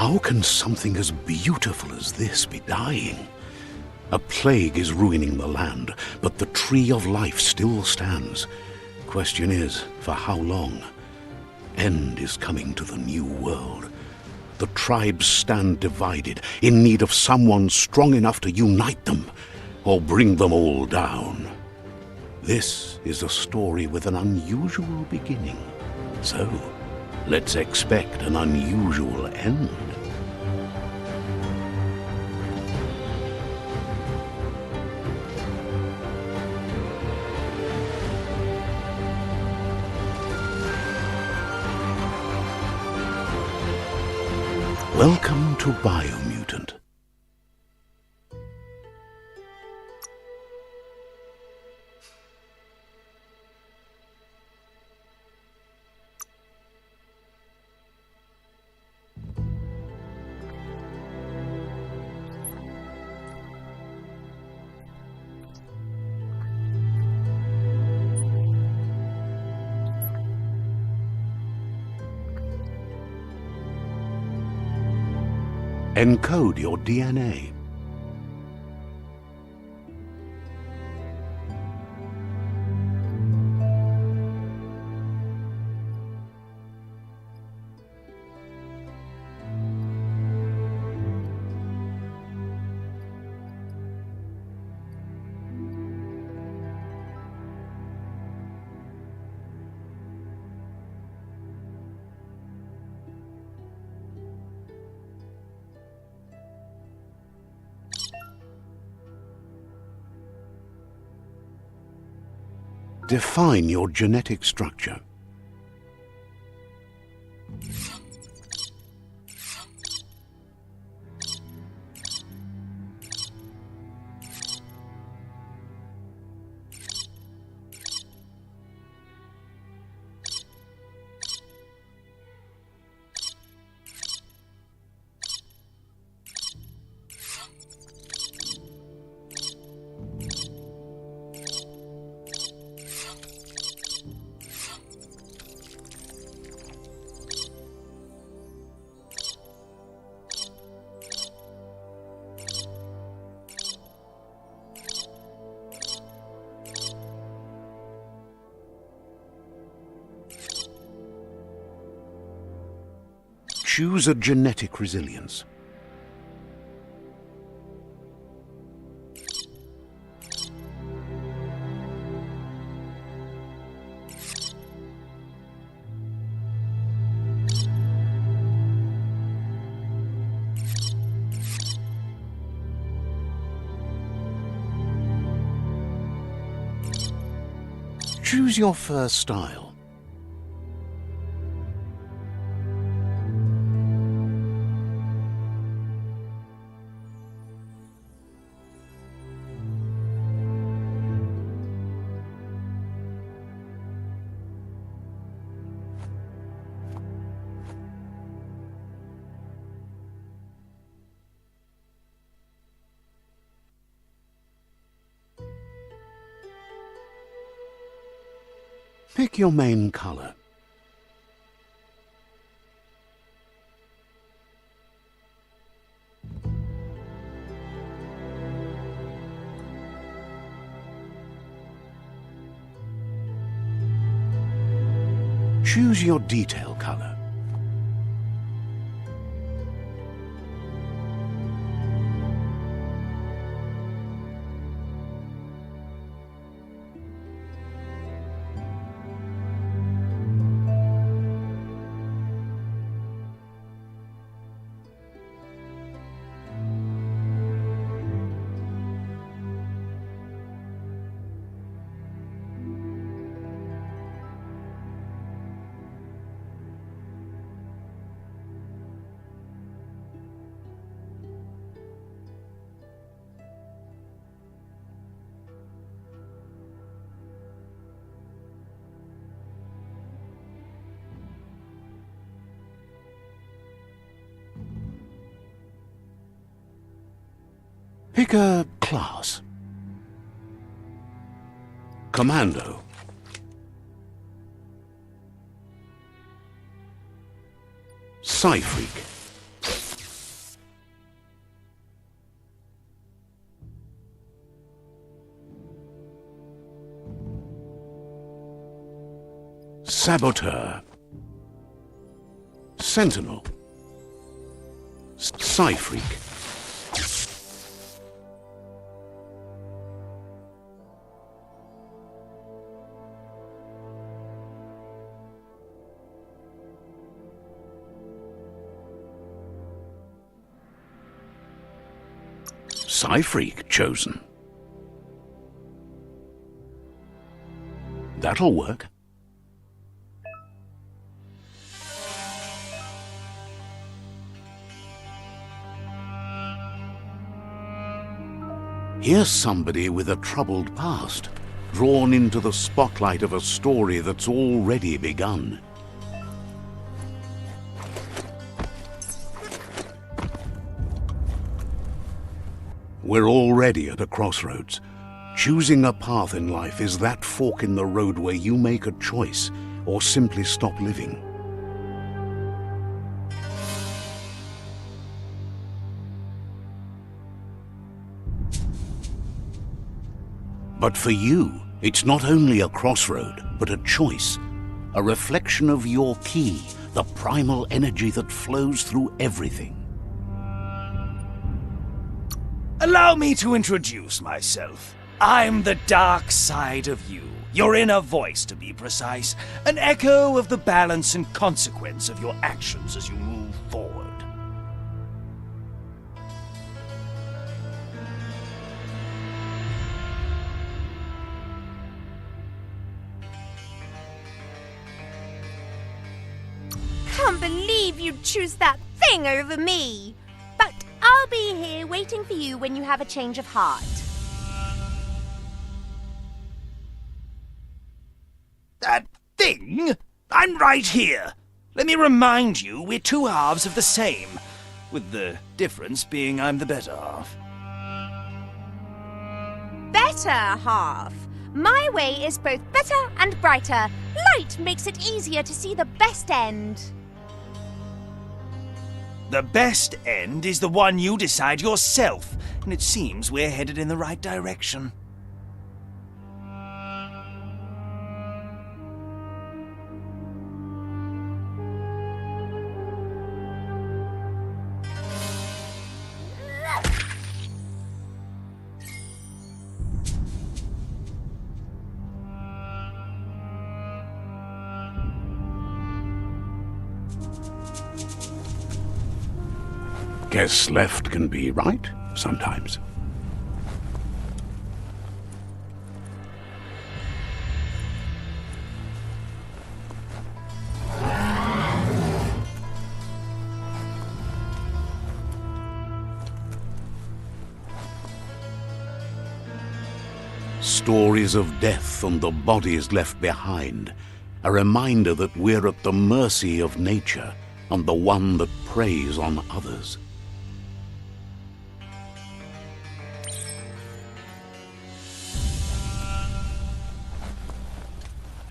How can something as beautiful as this be dying? A plague is ruining the land, but the tree of life still stands. Question is, for how long? End is coming to the new world. The tribes stand divided, in need of someone strong enough to unite them, or bring them all down. This is a story with an unusual beginning. So, let's expect an unusual end. Welcome to Biomutant. Encode your DNA. Define your genetic structure. Choose a genetic resilience. Choose your first style. Pick your main color. Choose your detail color. Pick a class. Commando. Psy-Freak. Saboteur. Sentinel. Psy-freak. Psy-freak chosen. That'll work. Here's somebody with a troubled past, drawn into the spotlight of a story that's already begun. We're already at a crossroads. Choosing a path in life is that fork in the road where you make a choice or simply stop living. But for you, it's not only a crossroad, but a choice. A reflection of your key, the primal energy that flows through everything. Allow me to introduce myself. I'm the dark side of you. Your inner voice, to be precise. An echo of the balance and consequence of your actions as you move forward. Can't believe you'd choose that thing over me. But I'll be here waiting for you when you have a change of heart. That thing? I'm right here. Let me remind you, we're two halves of the same. With the difference being I'm the better half. Better half. My way is both better and brighter. Light makes it easier to see the best end. The best end is the one you decide yourself, and it seems we're headed in the right direction. Guess left can be right, sometimes. Stories of death and the bodies left behind. A reminder that we're at the mercy of nature and the one that preys on others.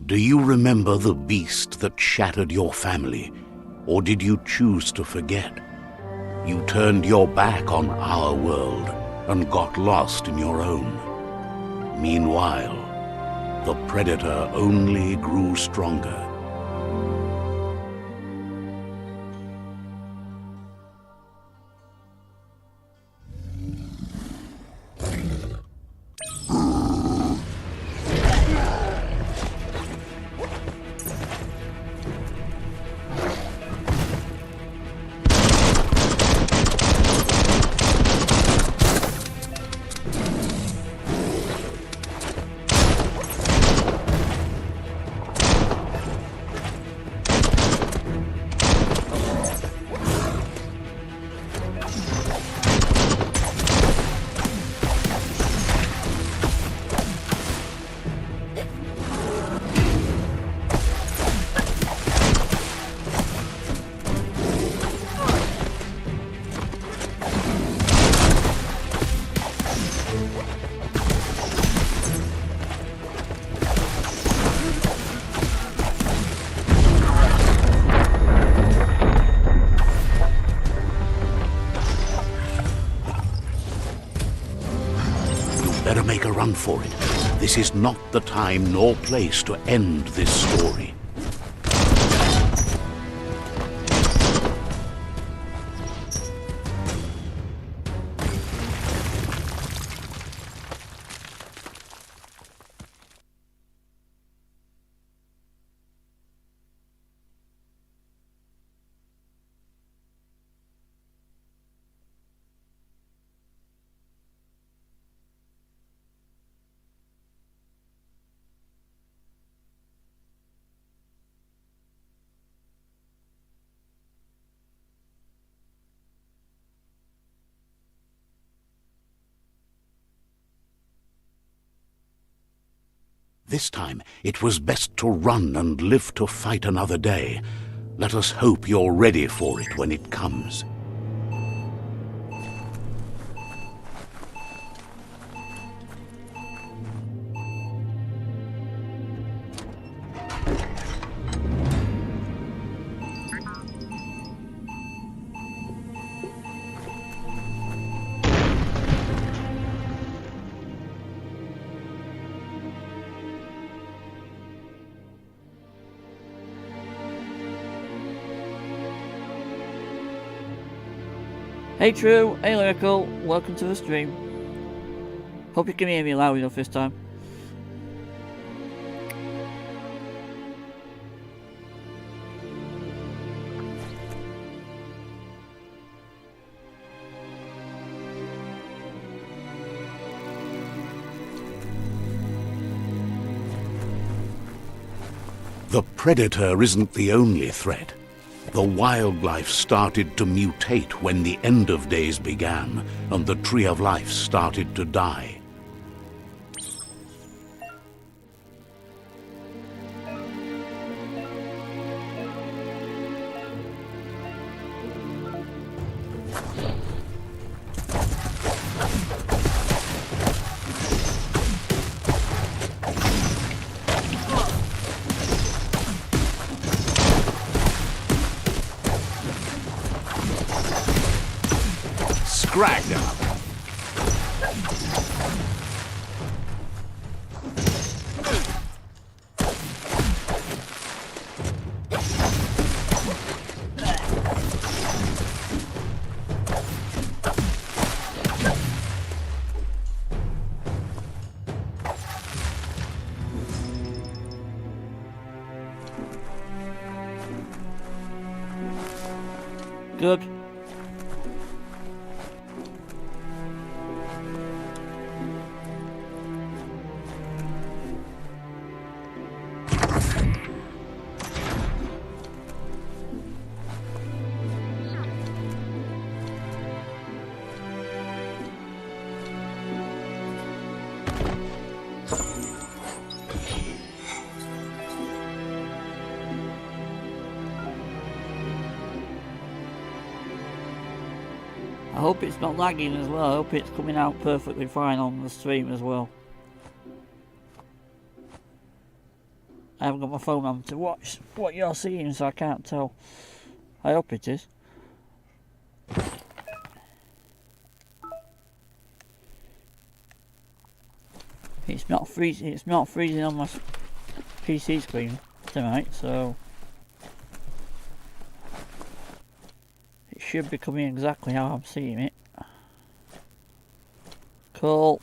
Do you remember the beast that shattered your family, or did you choose to forget? You turned your back on our world and got lost in your own. Meanwhile, the predator only grew stronger. Better make a run for it. This is not the time nor place to end this story. This time, it was best to run and live to fight another day. Let us hope you're ready for it when it comes. Hey True, hey Lyrical, welcome to the stream. Hope you can hear me loud enough this time. The predator isn't the only threat. The wildlife started to mutate when the end of days began, and the Tree of Life started to die. Scragna! Good. I hope it's not lagging as well. I hope it's coming out perfectly fine on the stream as well. I haven't got my phone on to watch what you're seeing, so I can't tell. I hope it is. It's not freezing. It's not freezing on my PC screen tonight, so it should be coming exactly how I'm seeing it. Cool.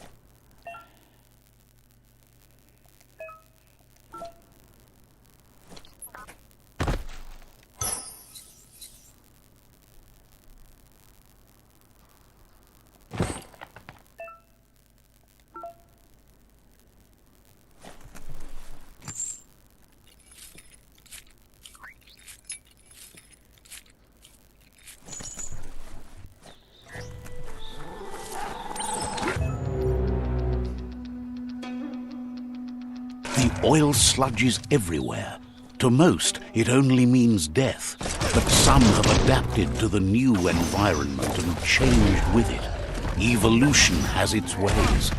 The oil sludges everywhere. To most, it only means death, but some have adapted to the new environment and changed with it. Evolution has its ways.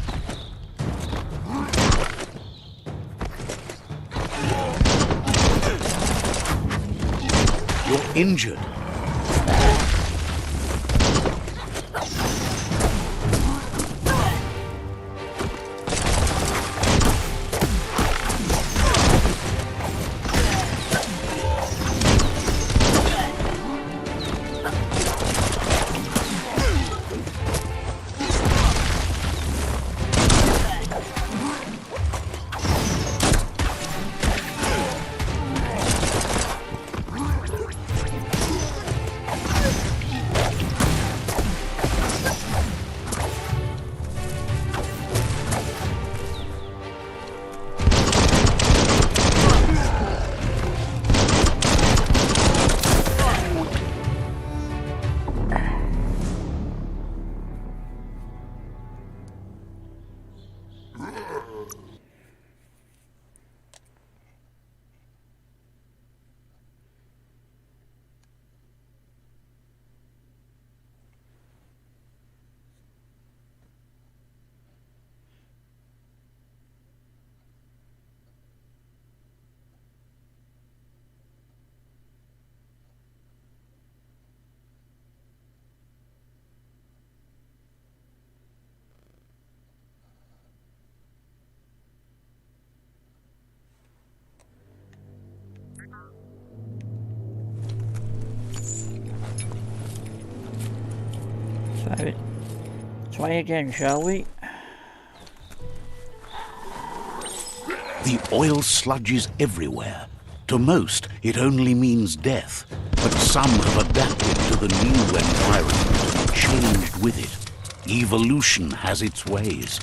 You're injured. Try again, shall we? The oil sludges everywhere. To most, it only means death. But some have adapted to the new environment and changed with it. Evolution has its ways.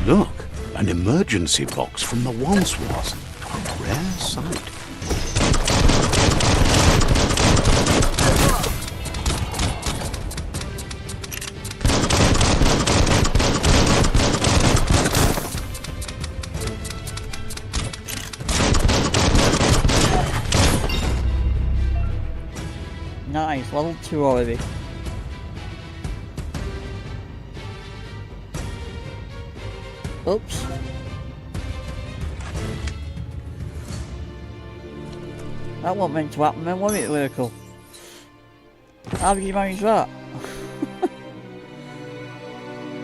Look, an emergency box from the once was. A rare sight. Nice, level 2 already. Oops. That wasn't meant to happen then, was it, Lyrical? How did you manage that?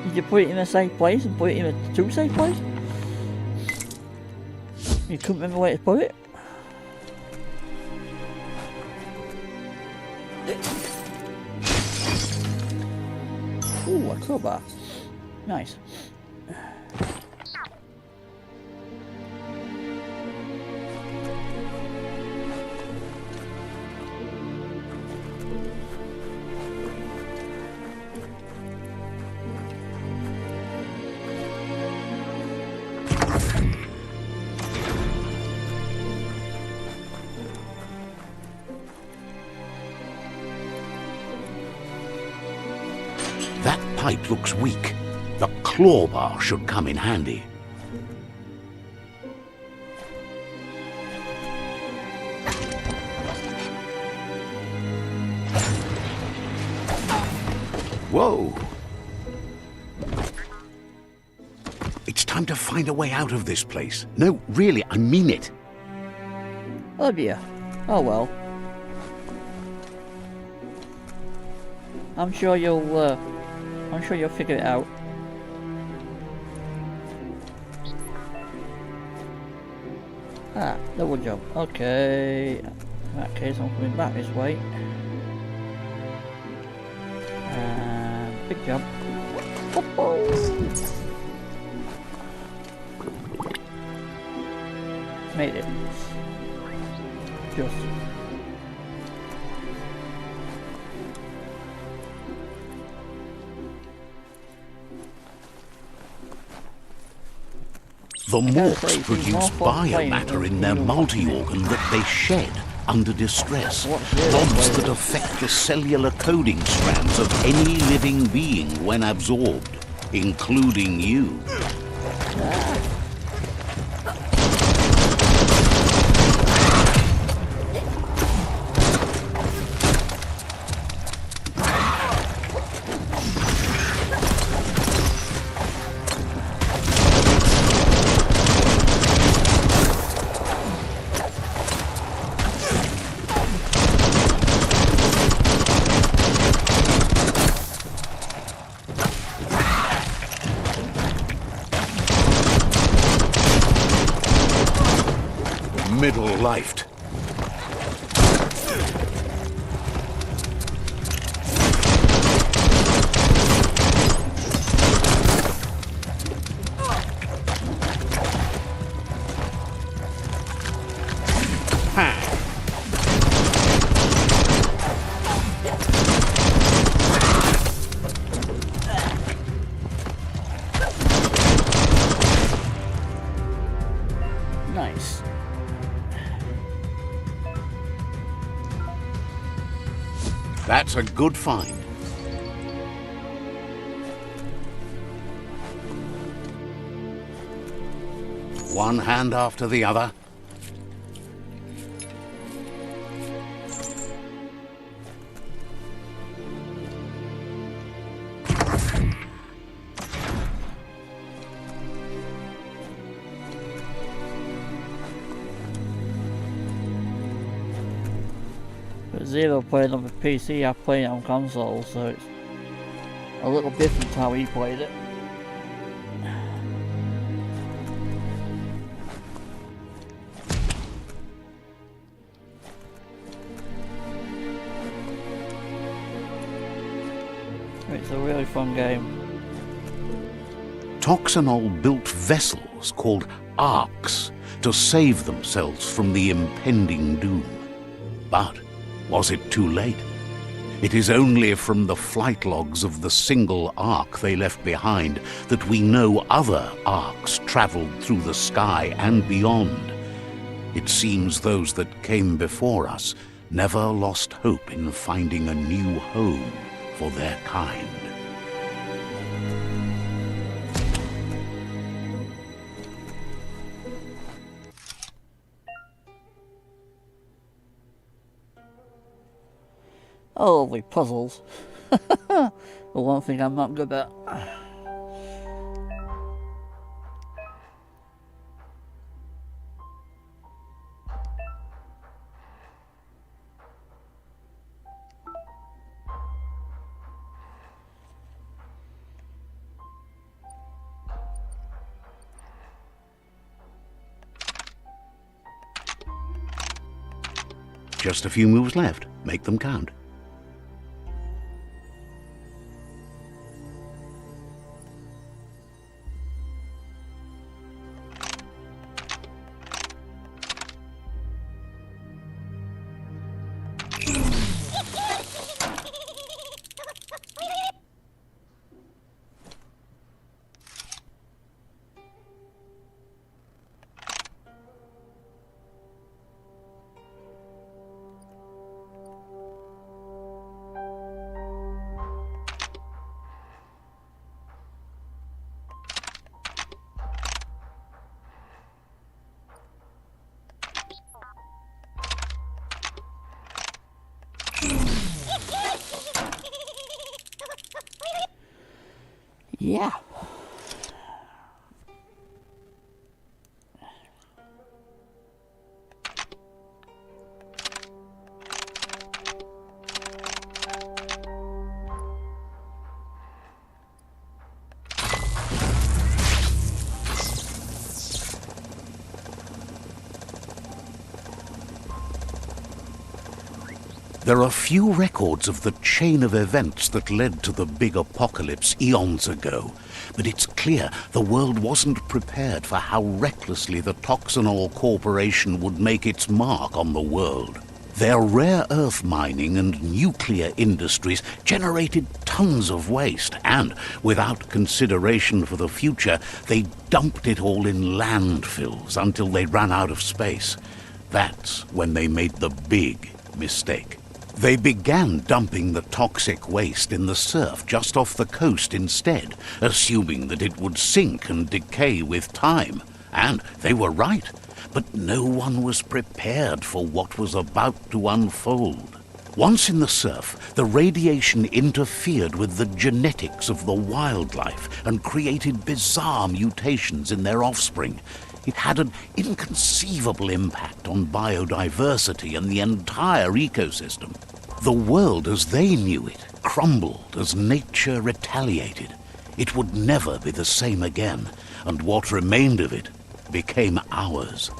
Did you put it in a safe place and put it in a too safe place? You couldn't remember where to put it? Ooh, a crowbar. Nice. That pipe looks weak. The claw bar should come in handy. Whoa! It's time to find a way out of this place. No, really, I mean it. Oh dear. Oh well. I'm sure you'll figure it out. Ah, double jump. Okay. In that case, I'm coming back this way. And big jump. Made it. Just. The morphs produce biomatter in their multi-organ that they shed under distress. Bonds that affect the cellular coding strands of any living being when absorbed, including you. Middle-lifed. Nice. That's a good find. One hand after the other. Zero played on the PC, I played it on console, so it's a little different how he played it. It's a really fun game. Toxanol built vessels called arks to save themselves from the impending doom. But was it too late? It is only from the flight logs of the single ark they left behind that we know other arks traveled through the sky and beyond. It seems those that came before us never lost hope in finding a new home for their kind. Oh, lovely puzzles. The one thing I'm not good at. Just a few moves left. Make them count. Yeah. There are few records of the chain of events that led to the big apocalypse eons ago, but it's clear the world wasn't prepared for how recklessly the Toxanol Corporation would make its mark on the world. Their rare earth mining and nuclear industries generated tons of waste, and, without consideration for the future, they dumped it all in landfills until they ran out of space. That's when they made the big mistake. They began dumping the toxic waste in the surf just off the coast instead, assuming that it would sink and decay with time. And they were right, but no one was prepared for what was about to unfold. Once in the surf, the radiation interfered with the genetics of the wildlife and created bizarre mutations in their offspring. It had an inconceivable impact on biodiversity and the entire ecosystem. The world as they knew it crumbled as nature retaliated. It would never be the same again, and what remained of it became ours.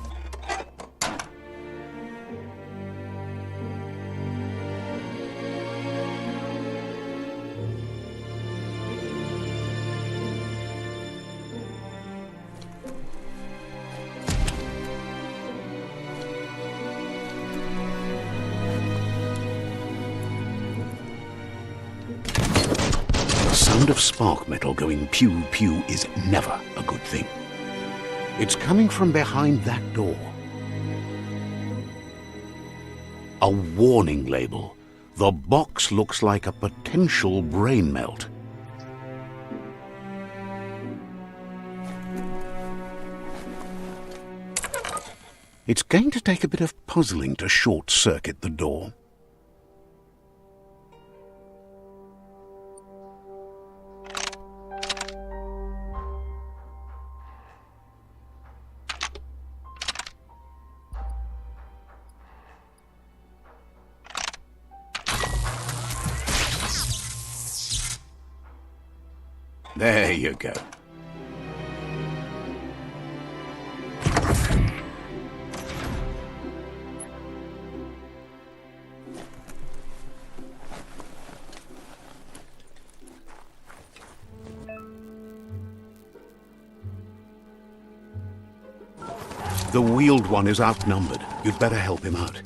The sound of spark metal going pew-pew is never a good thing. It's coming from behind that door. A warning label. The box looks like a potential brain melt. It's going to take a bit of puzzling to short-circuit the door. There you go. The wheeled one is outnumbered. You'd better help him out.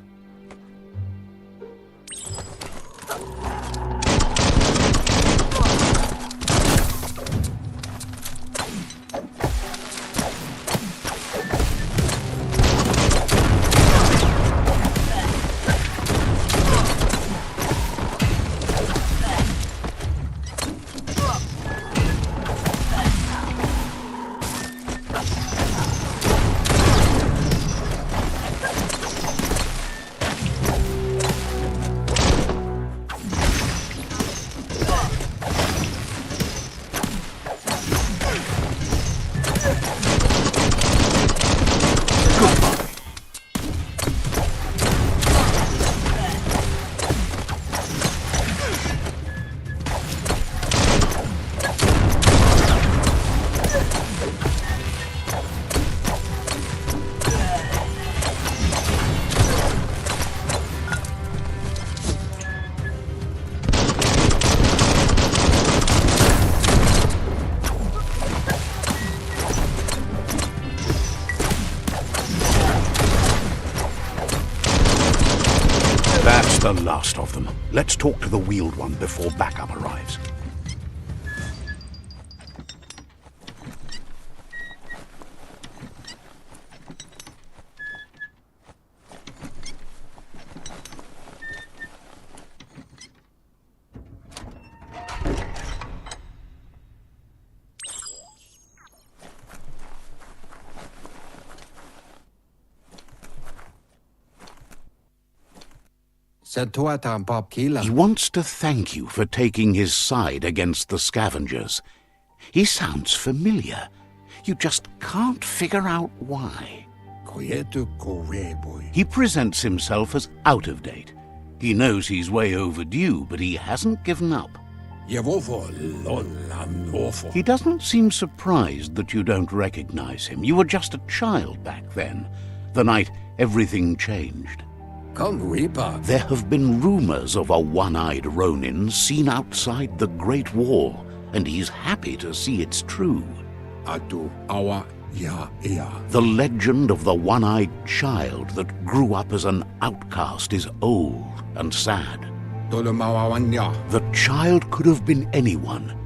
That's the last of them. Let's talk to the wheeled one before backup arrives. He wants to thank you for taking his side against the scavengers. He sounds familiar. You just can't figure out why. He presents himself as out of date. He knows he's way overdue, but he hasn't given up. He doesn't seem surprised that you don't recognize him. You were just a child back then, the night everything changed. There have been rumors of a one-eyed Ronin seen outside the Great Wall, and he's happy to see it's true. The legend of the one-eyed child that grew up as an outcast is old and sad. The child could have been anyone,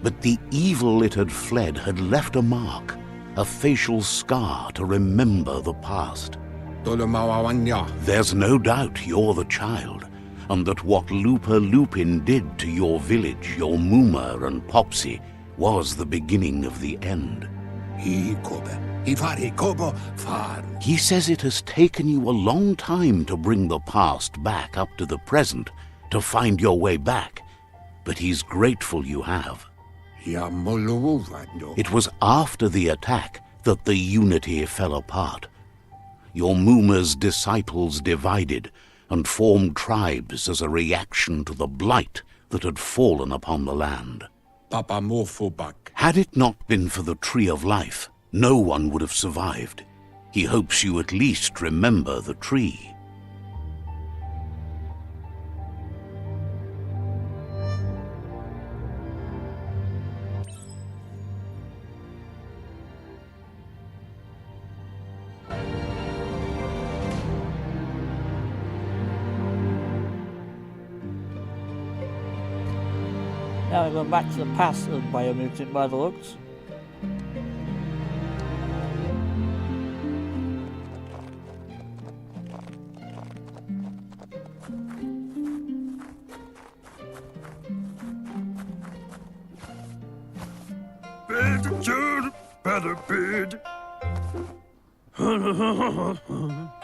but the evil it had fled had left a mark, a facial scar to remember the past. There's no doubt you're the child, and that what Lupa Lupin did to your village, your Muma and Popsy, was the beginning of the end. He says it has taken you a long time to bring the past back up to the present, to find your way back, but he's grateful you have. It was after the attack that the unity fell apart. Your Muma's disciples divided and formed tribes as a reaction to the blight that had fallen upon the land. Had it not been for the Tree of Life, no one would have survived. He hopes you at least remember the tree. Now we're going back to the past of Biomutant by the looks.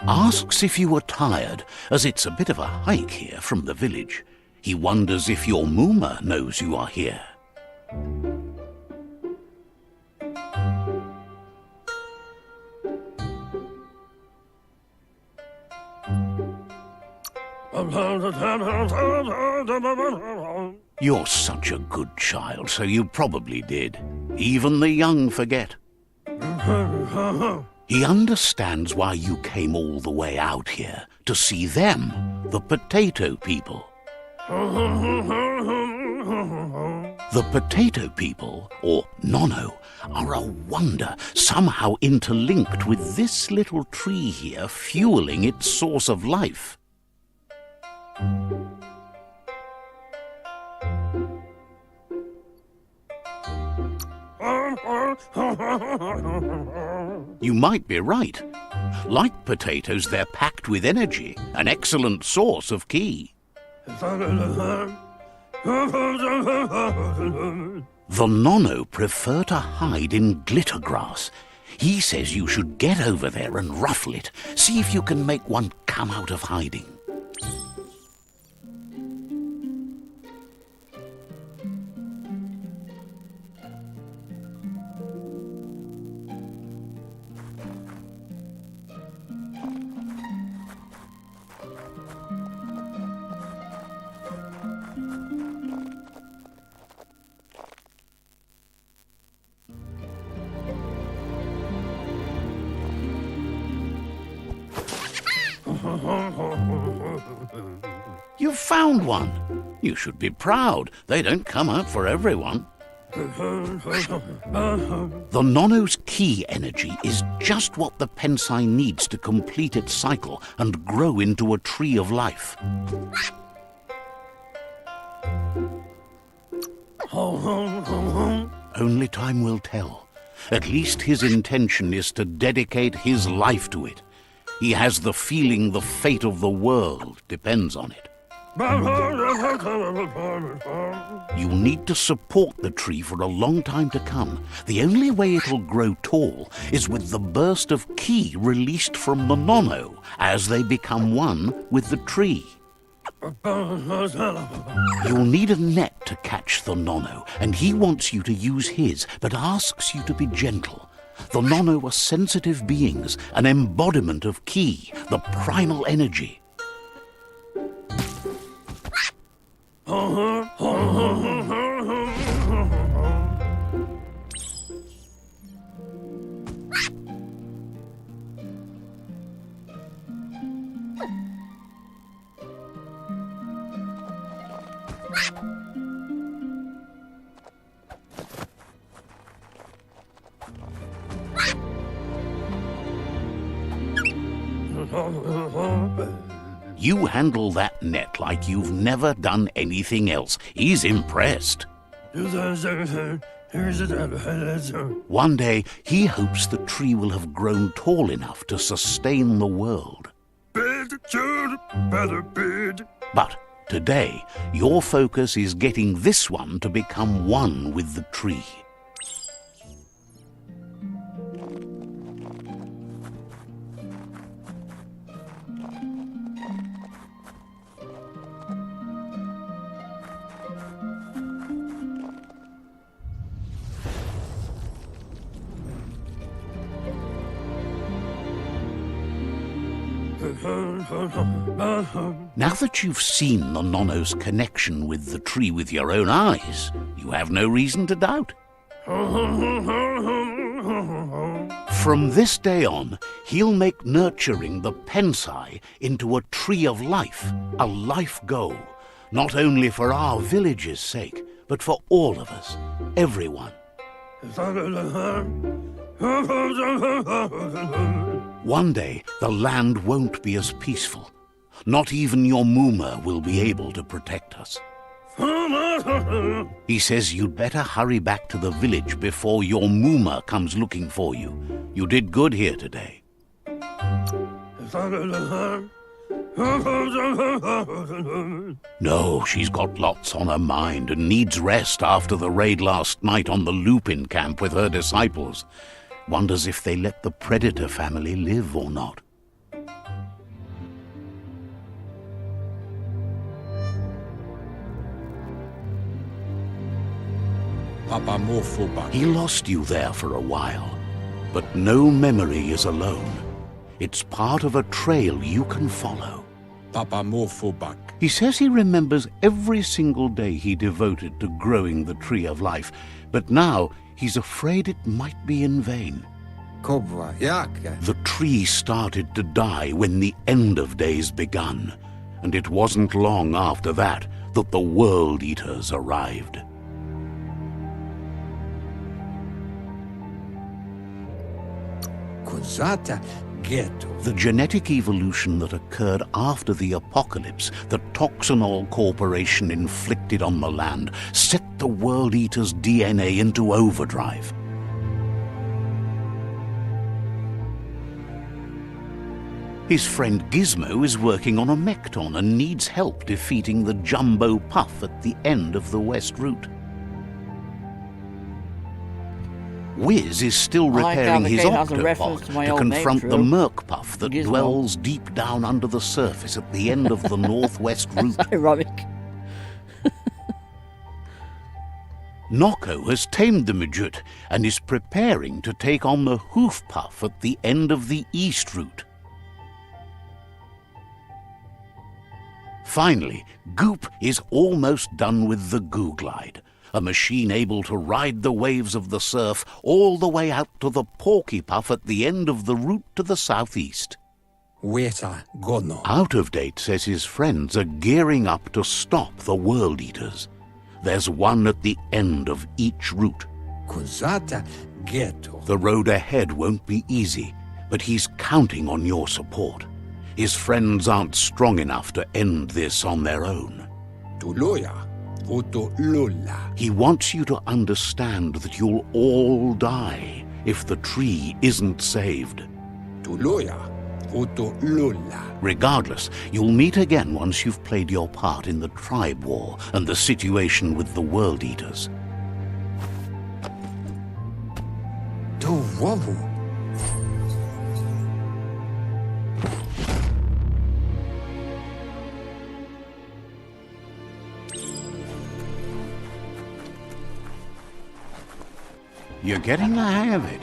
Asks if you were tired, as it's a bit of a hike here from the village. He wonders if your Muma knows you are here. You're such a good child, so you probably did. Even the young forget. He understands why you came all the way out here, to see them, the potato people. The potato people, or Nono, are a wonder, somehow interlinked with this little tree here, fueling its source of life. You might be right. Like potatoes, they're packed with energy, an excellent source of ki. The Nono prefer to hide in glitter grass. He says you should get over there and ruffle it. See if you can make one come out of hiding. You've found one. You should be proud. They don't come out for everyone. The Nono's ki energy is just what the Pensai needs to complete its cycle and grow into a tree of life. Only time will tell. At least his intention is to dedicate his life to it. He has the feeling the fate of the world depends on it. You need to support the tree for a long time to come. The only way it'll grow tall is with the burst of ki released from the Nono as they become one with the tree. You'll need a net to catch the Nono, and he wants you to use his, but asks you to be gentle. The Nono are sensitive beings, an embodiment of Ki, the primal energy. You handle that net like you've never done anything else. He's impressed. One day, he hopes the tree will have grown tall enough to sustain the world. But today, your focus is getting this one to become one with the tree. Now that you've seen the Nono's connection with the tree with your own eyes, you have no reason to doubt. From this day on, he'll make nurturing the Pensai into a tree of life, a life goal, not only for our village's sake, but for all of us, everyone. One day, the land won't be as peaceful. Not even your Muma will be able to protect us. He says you'd better hurry back to the village before your Muma comes looking for you. You did good here today. No, she's got lots on her mind and needs rest after the raid last night on the Lupin camp with her disciples. Wonders if they let the Predator family live or not. He lost you there for a while, but no memory is alone. It's part of a trail you can follow. He says he remembers every single day he devoted to growing the Tree of Life, but now he's afraid it might be in vain. The tree started to die when the end of days begun, and it wasn't long after that that the World Eaters arrived. The genetic evolution that occurred after the apocalypse that Toxanol Corporation inflicted on the land set the World Eater's DNA into overdrive. His friend Gizmo is working on a Mekton and needs help defeating the Jumbo Puff at the end of the West Route. Wiz is still repairing his octopod to confront the Merc Puff that dwells deep down under the surface at the end of the Northwest Route. Ironic. Nocco has tamed the Midget and is preparing to take on the Hoof Puff at the end of the East Route. Finally, Goop is almost done with the Goo Glide, a machine able to ride the waves of the surf all the way out to the Porky Puff at the end of the route to the southeast. Out of Date says his friends are gearing up to stop the World Eaters. There's one at the end of each route. The road ahead won't be easy, but he's counting on your support. His friends aren't strong enough to end this on their own. He wants you to understand that you'll all die if the tree isn't saved. Regardless, you'll meet again once you've played your part in the tribe war and the situation with the World Eaters. You're getting the hang of it.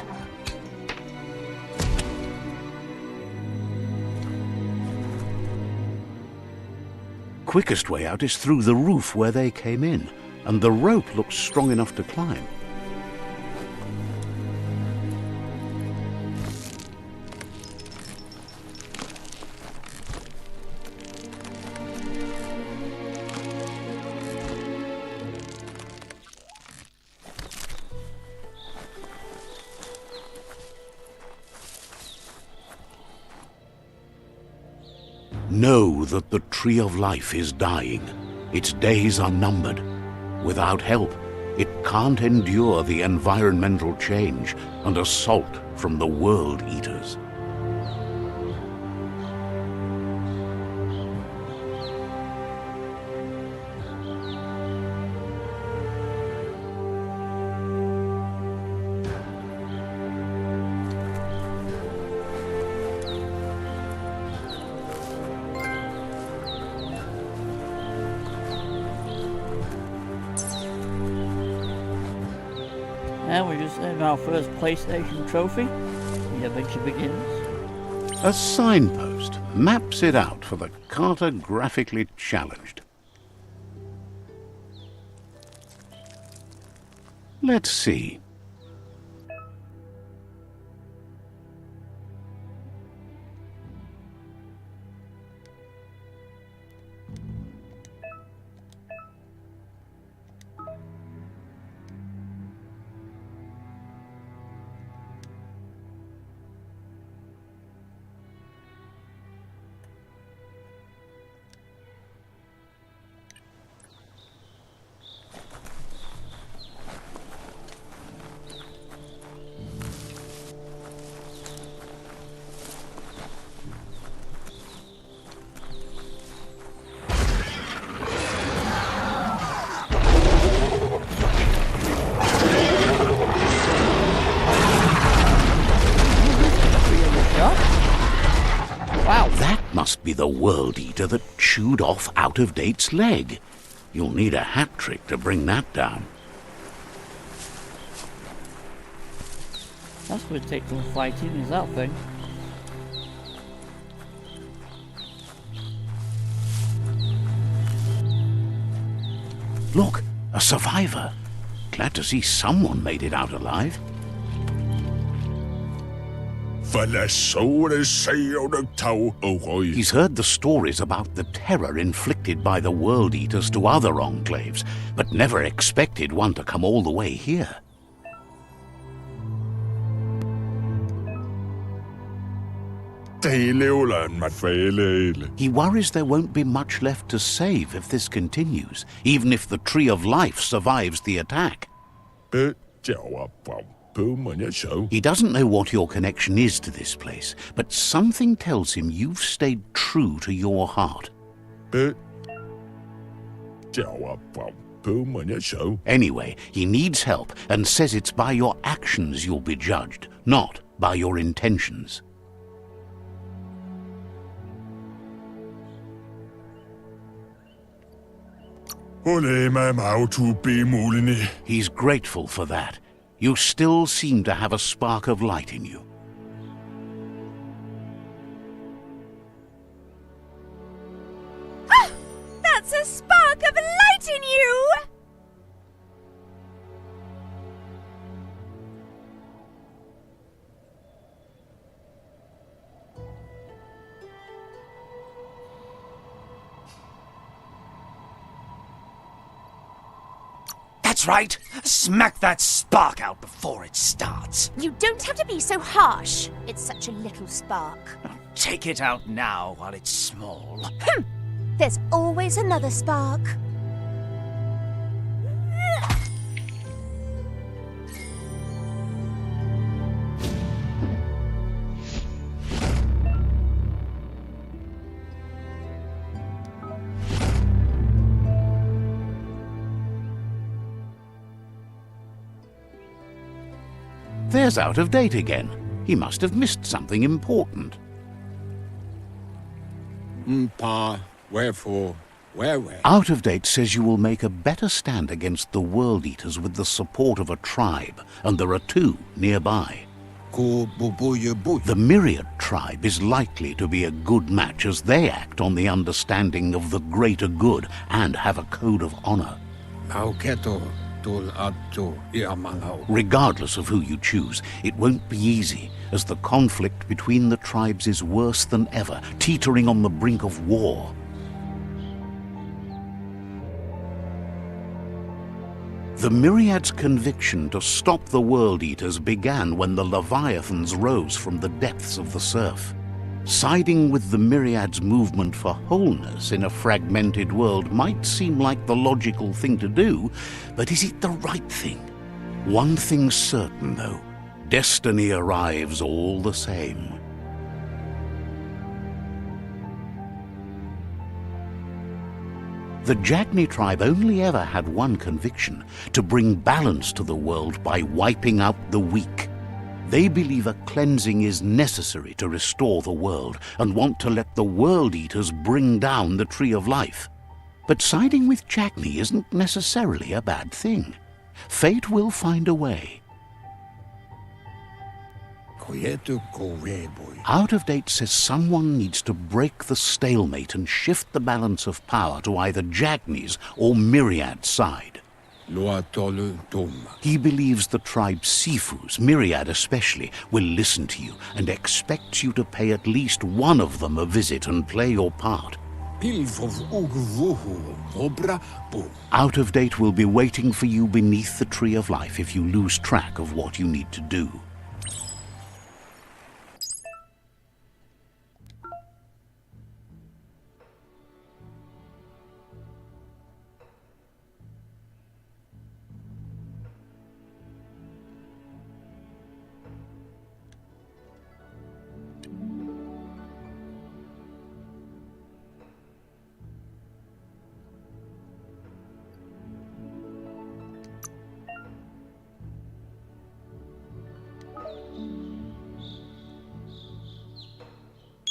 Quickest way out is through the roof where they came in, and the rope looks strong enough to climb. Know that the Tree of Life is dying. Its days are numbered. Without help, it can't endure the environmental change and assault from the World Eaters. And we just earned our first PlayStation trophy. The adventure begins. A signpost maps it out for the cartographically challenged. Let's see. Wow. That must be the World Eater that chewed off Out-of-Date's leg. You'll need a hat trick to bring that down. That's what it takes some fighting, is that thing. Look, a survivor. Glad to see someone made it out alive. He's heard the stories about the terror inflicted by the World Eaters to other enclaves, but never expected one to come all the way here. He worries there won't be much left to save if this continues, even if the Tree of Life survives the attack. He doesn't know what your connection is to this place, but something tells him you've stayed true to your heart. Anyway, he needs help and says it's by your actions you'll be judged, not by your intentions. He's grateful for that. You still seem to have a spark of light in you. Ah! That's a spark of light in you! That's right. Smack that spark out before it starts. You don't have to be so harsh. It's such a little spark. Take it out now while it's small. There's always another spark. There's Out of Date again. He must have missed something important. Pa, wherefore? Where? Out of Date says you will make a better stand against the World Eaters with the support of a tribe, and there are two nearby. The Myriad tribe is likely to be a good match as they act on the understanding of the greater good and have a code of honor. Regardless of who you choose, it won't be easy, as the conflict between the tribes is worse than ever, teetering on the brink of war. The Myriad's conviction to stop the World Eaters began when the Leviathans rose from the depths of the surf. Siding with the Myriad's movement for wholeness in a fragmented world might seem like the logical thing to do, but is it the right thing? One thing's certain, though. Destiny arrives all the same. The Jagni tribe only ever had one conviction: to bring balance to the world by wiping out the weak. They believe a cleansing is necessary to restore the world and want to let the World Eaters bring down the Tree of Life. But siding with Jagni isn't necessarily a bad thing. Fate will find a way. Out of Date says someone needs to break the stalemate and shift the balance of power to either Jagni's or Myriad's side. He believes the tribe Sifus, Myriad especially, will listen to you and expects you to pay at least one of them a visit and play your part. Out of Date will be waiting for you beneath the Tree of Life if you lose track of what you need to do.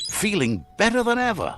Feeling better than ever.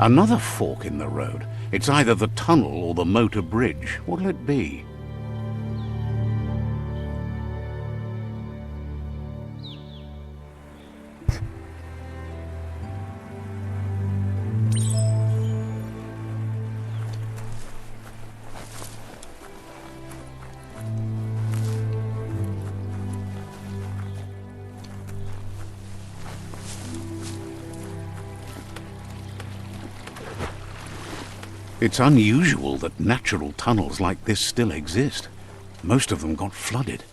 Another fork in the road. It's either the tunnel or the motor bridge. What'll it be? It's unusual that natural tunnels like this still exist. Most of them got flooded.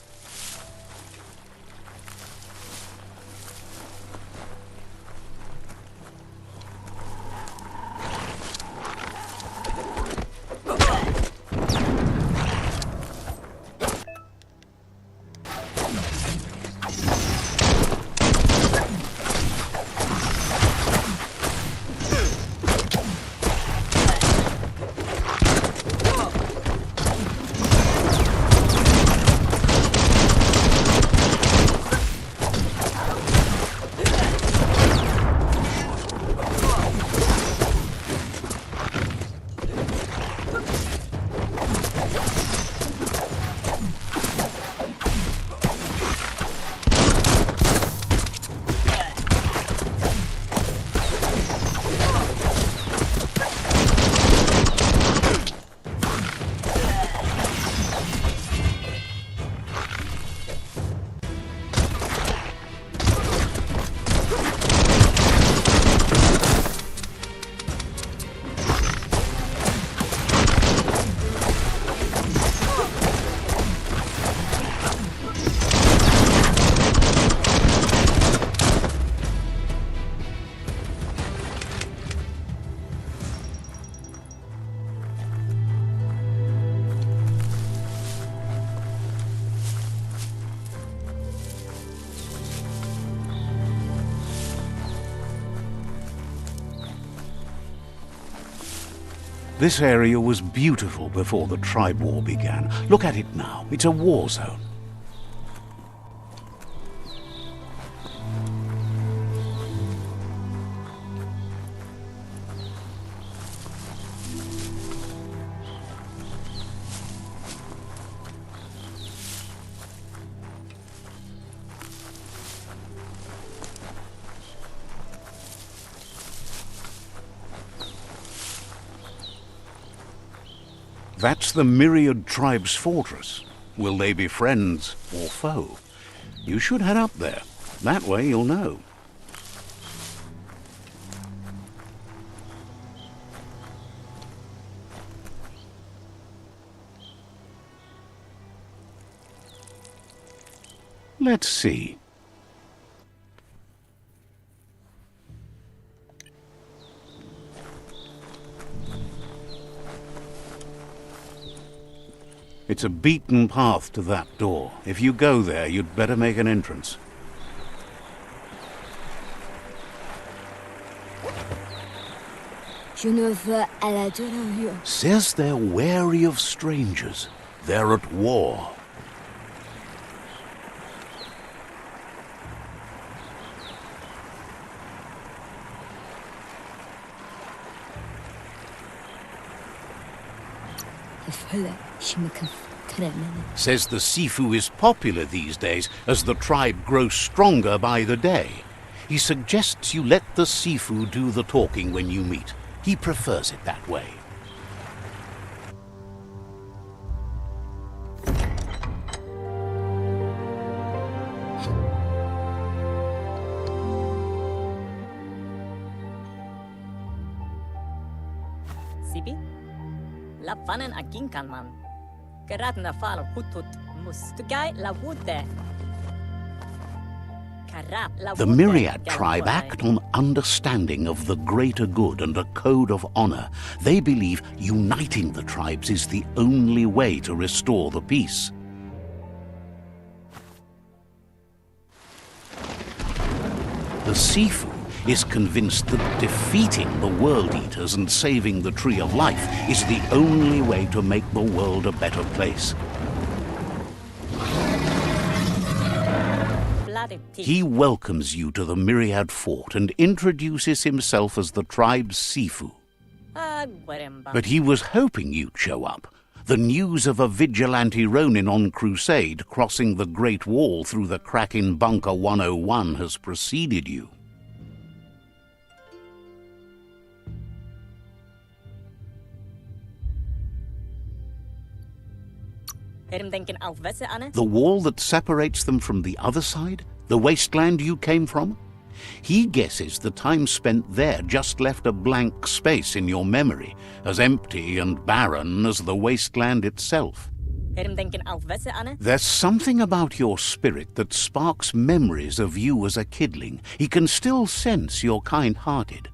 This area was beautiful before the tribe war began. Look at it now. It's a war zone. That's the Myriad Tribe's fortress. Will they be friends or foe? You should head up there. That way you'll know. Let's see. It's a beaten path to that door. If you go there, you'd better make an entrance. Je ne veux à la de Says they're wary of strangers. They're at war. Says the Sifu is popular these days as the tribe grows stronger by the day. He suggests you let the Sifu do the talking when you meet. He prefers it that way. Sibi? Lapfanen aginkan man. Geradna fal hutut mustugai la wute. The Myriad tribe act on understanding of the greater good and a code of honor. They believe uniting the tribes is the only way to restore the peace. The Sifu is convinced that defeating the World Eaters and saving the Tree of Life is the only way to make the world a better place. He welcomes you to the Myriad Fort and introduces himself as the tribe's Sifu. But he was hoping you'd show up. The news of a vigilante Ronin on crusade crossing the Great Wall through the crack in Bunker 101 has preceded you. The wall that separates them from the other side? The wasteland you came from? He guesses the time spent there just left a blank space in your memory, as empty and barren as the wasteland itself. There's something about your spirit that sparks memories of you as a kidling. He can still sense you're kind-hearted.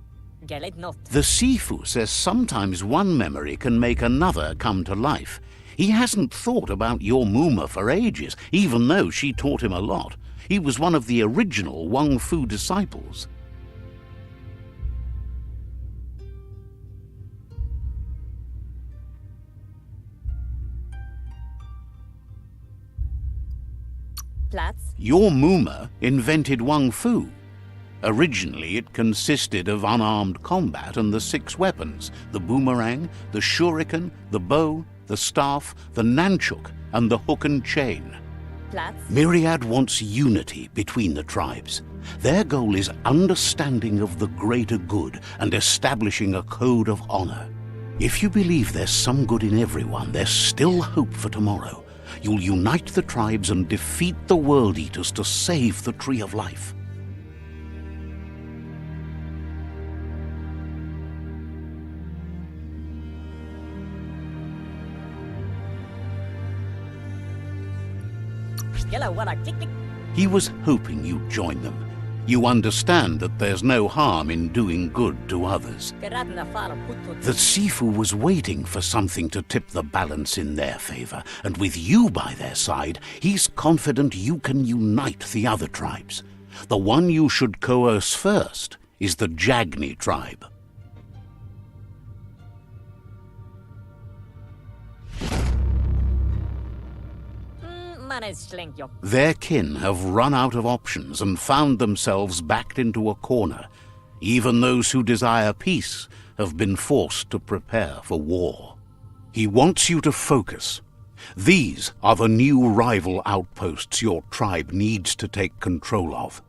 The Sifu says sometimes one memory can make another come to life. He hasn't thought about your Muma for ages, even though she taught him a lot. He was one of the original Wang Fu disciples. Your Muma invented Wang Fu. Originally, it consisted of unarmed combat and the 6 weapons: the boomerang, the shuriken, the bow, the staff, the nunchuk, and the hook and chain. Myriad wants unity between the tribes. Their goal is understanding of the greater good and establishing a code of honor. If you believe there's some good in everyone, there's still hope for tomorrow. You'll unite the tribes and defeat the World Eaters to save the Tree of Life. He was hoping you'd join them. You understand that there's no harm in doing good to others. The Sifu was waiting for something to tip the balance in their favor, and with you by their side, he's confident you can unite the other tribes. The one you should coerce first is the Jagni tribe. Their kin have run out of options and found themselves backed into a corner. Even those who desire peace have been forced to prepare for war. He wants you to focus. These are the new rival outposts your tribe needs to take control of.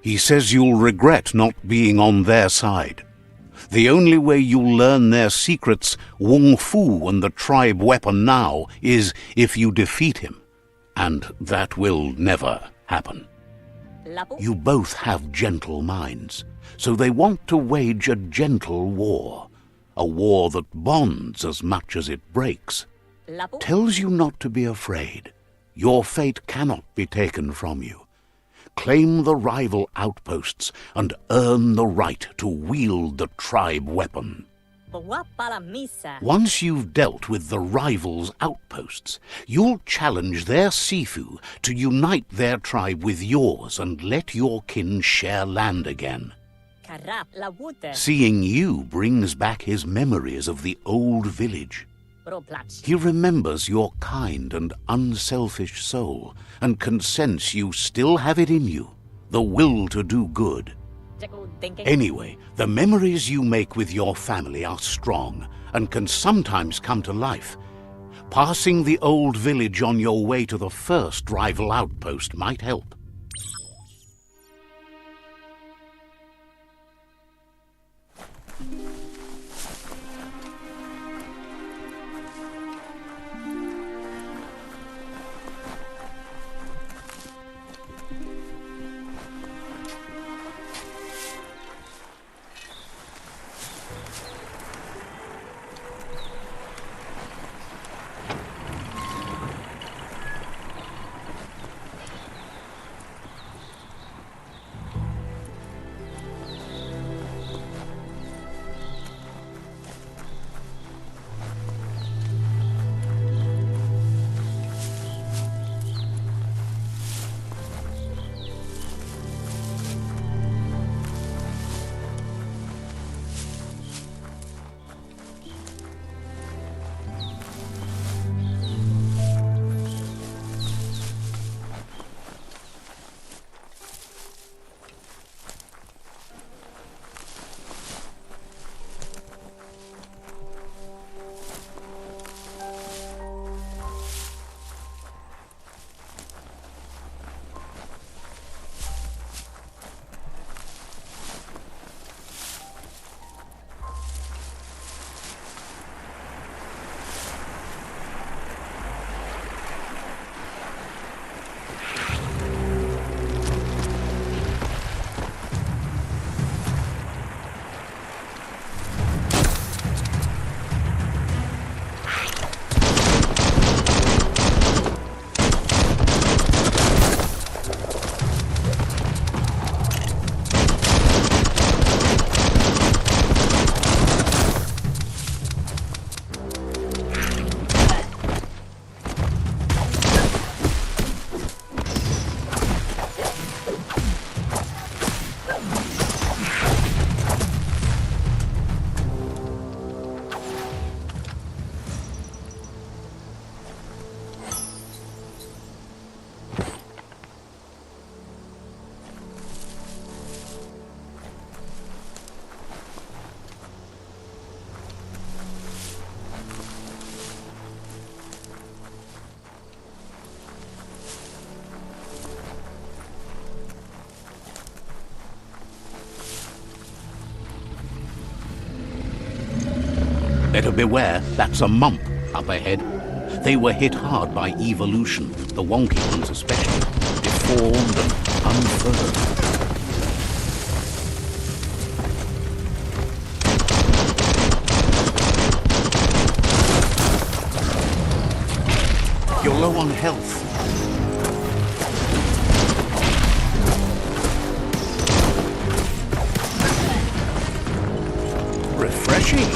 He says you'll regret not being on their side. The only way you'll learn their secrets, Wung Fu and the tribe weapon now, is if you defeat him. And that will never happen. You both have gentle minds, so they want to wage a gentle war. A war that bonds as much as it breaks. Tells you not to be afraid. Your fate cannot be taken from you. Claim the rival outposts and earn the right to wield the tribe weapon. Once you've dealt with the rivals' outposts, you'll challenge their Sifu to unite their tribe with yours and let your kin share land again. Seeing you brings back his memories of the old village. He remembers your kind and unselfish soul and can sense you still have it in you, the will to do good. Anyway, the memories you make with your family are strong and can sometimes come to life. Passing the old village on your way to the first rival outpost might help. Better beware, that's a mump up ahead. They were hit hard by evolution, the wonky ones especially, deformed and unfurled. You're low on health. Refreshing.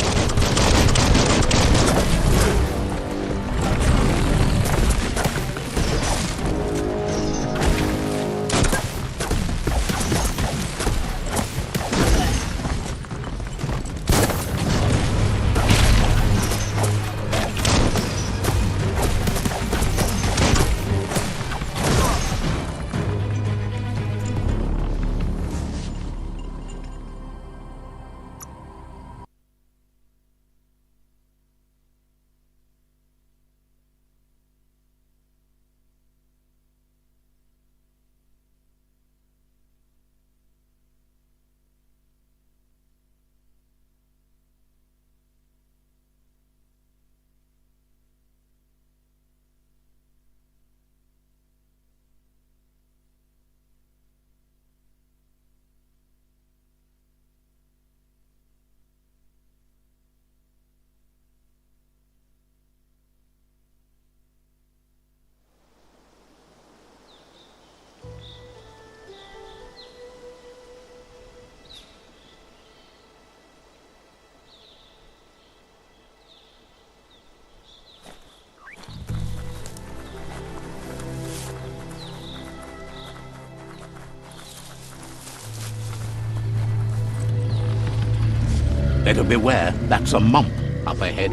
Better beware, that's a mump up ahead.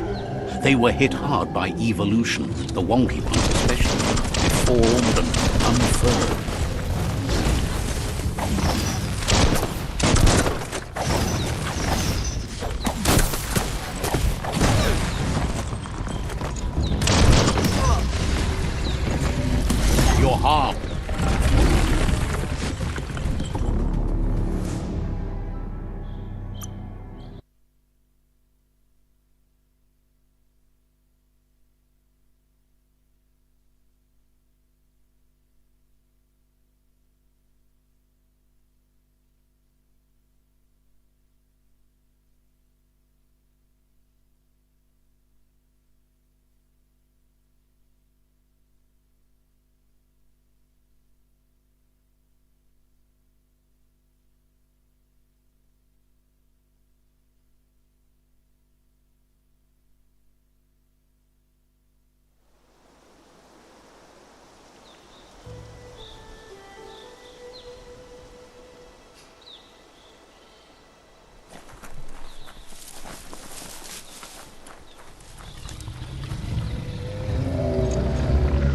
They were hit hard by evolution, the wonky ones especially, deformed and unfurled. You're harmed.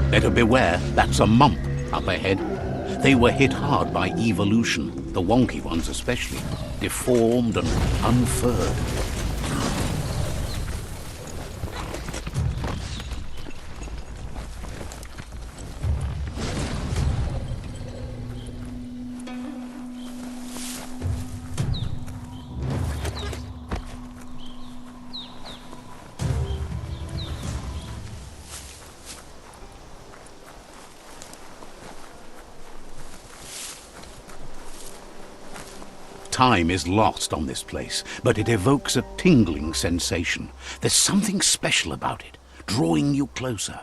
Better beware, that's a mump up ahead. They were hit hard by evolution, the wonky ones especially, deformed and unfurled. Time is lost on this place, but it evokes a tingling sensation. There's something special about it, drawing you closer.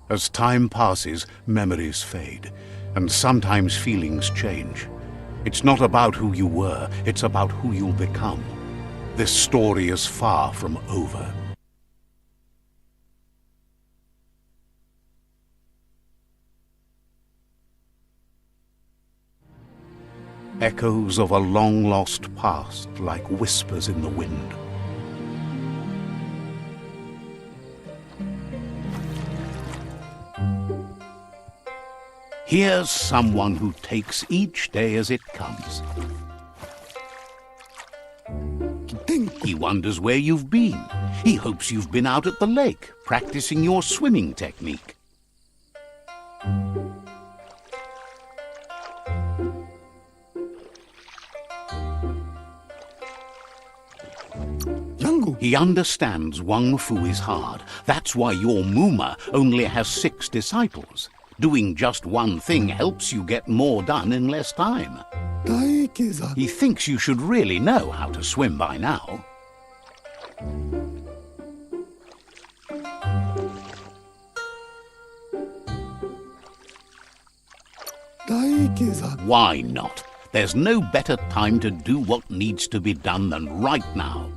As time passes, memories fade, and sometimes feelings change. It's not about who you were, it's about who you'll become. This story is far from over. Echoes of a long-lost past, like whispers in the wind. Here's someone who takes each day as it comes. He wonders where you've been. He hopes you've been out at the lake, practicing your swimming technique. He understands Wang Fu is hard. That's why your Muma only has 6 disciples. Doing just one thing helps you get more done in less time. He thinks you should really know how to swim by now. Why not? There's no better time to do what needs to be done than right now.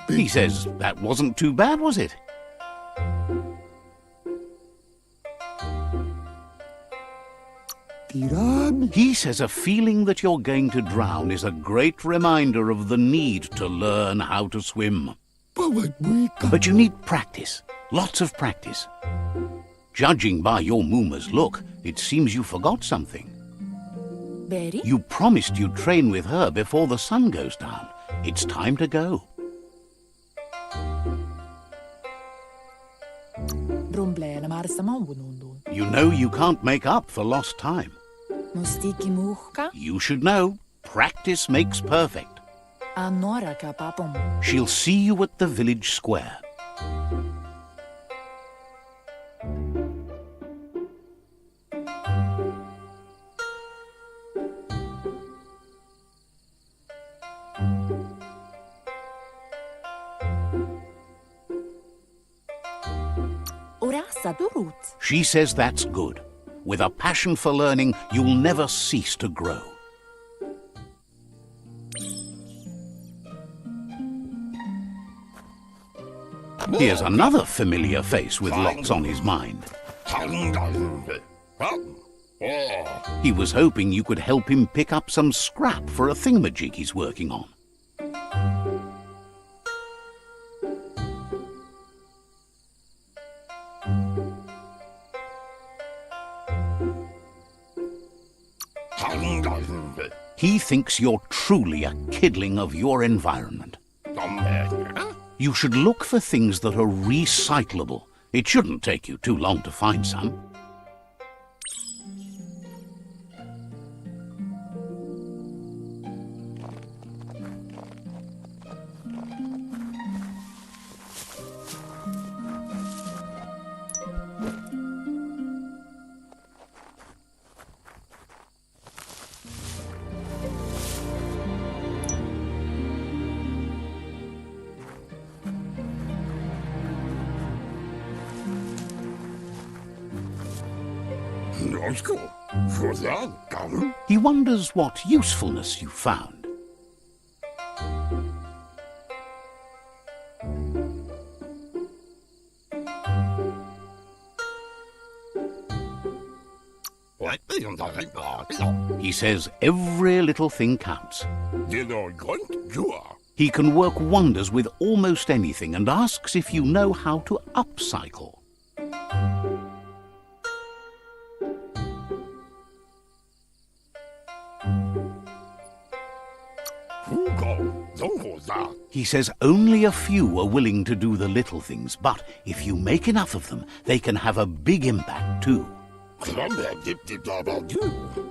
He says that wasn't too bad, was it? He says a feeling that you're going to drown is a great reminder of the need to learn how to swim. But you need practice, lots of practice. Judging by your Muma's look, it seems you forgot something. You promised you'd train with her before the sun goes down. It's time to go. You know you can't make up for lost time. You should know, practice makes perfect. She'll see you at the village square. She says that's good. With a passion for learning, you'll never cease to grow. Here's another familiar face with lots on his mind. He was hoping you could help him pick up some scrap for a thingamajig he's working on. He thinks you're truly a kidling of your environment. You should look for things that are recyclable. It shouldn't take you too long to find some. He wonders what usefulness you found. He says every little thing counts. He can work wonders with almost anything and asks if you know how to upcycle. He says only a few are willing to do the little things, but if you make enough of them, they can have a big impact too.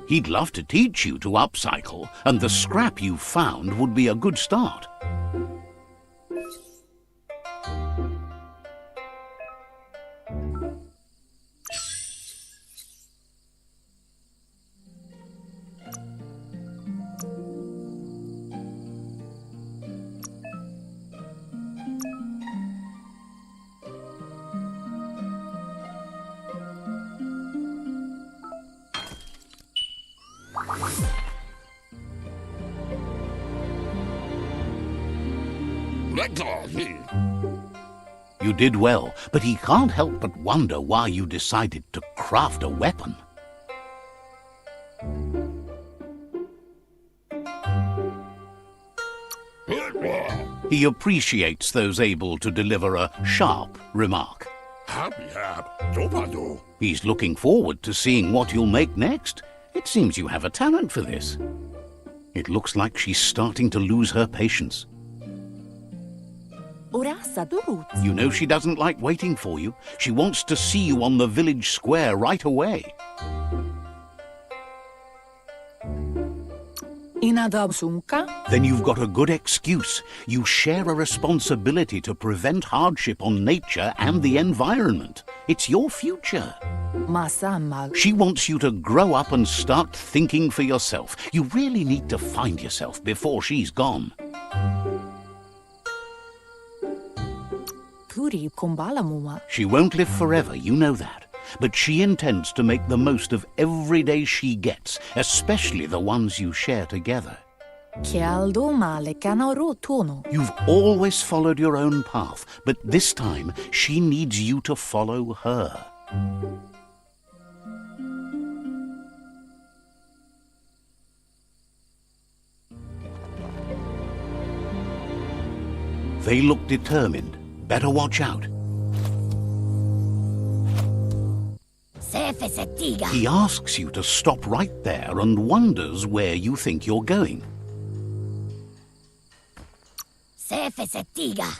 He'd love to teach you to upcycle, and the scrap you found would be a good start. You did well, but he can't help but wonder why you decided to craft a weapon. He appreciates those able to deliver a sharp remark. He's looking forward to seeing what you'll make next. It seems you have a talent for this. It looks like she's starting to lose her patience. You know she doesn't like waiting for you. She wants to see you on the village square right away. Then you've got a good excuse. You share a responsibility to prevent hardship on nature and the environment. It's your future. She wants you to grow up and start thinking for yourself. You really need to find yourself before she's gone. She won't live forever, you know that. But she intends to make the most of every day she gets, especially the ones you share together. You've always followed your own path, but this time she needs you to follow her. They look determined. Better watch out. He asks you to stop right there and wonders where you think you're going.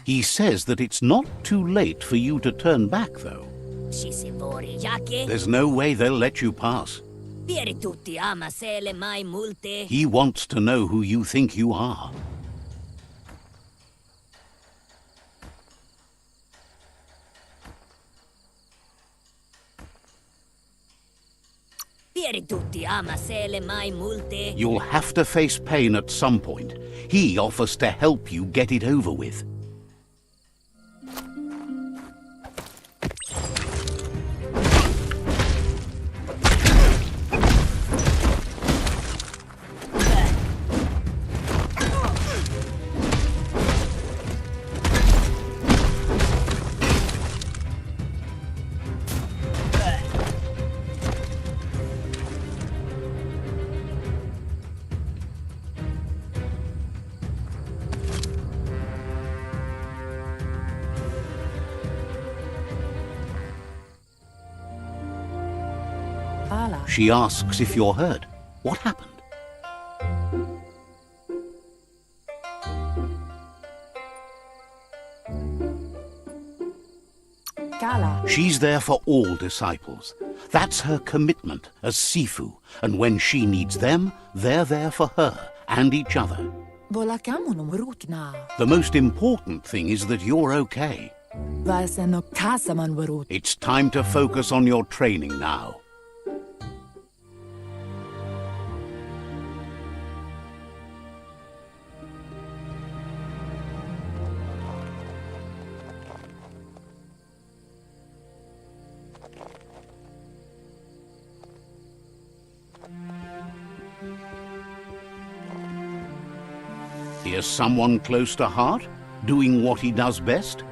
He says that it's not too late for you to turn back, though. There's no way they'll let you pass. He wants to know who you think you are. You'll have to face pain at some point. He offers to help you get it over with. She asks if you're hurt. What happened? Kala. She's there for all disciples. That's her commitment as Sifu, and when she needs them, they're there for her and each other. Volakamu no murutna. The most important thing is that you're okay. Vaseno kasaman murut. It's time to focus on your training now. Here's someone close to heart, doing what he does best.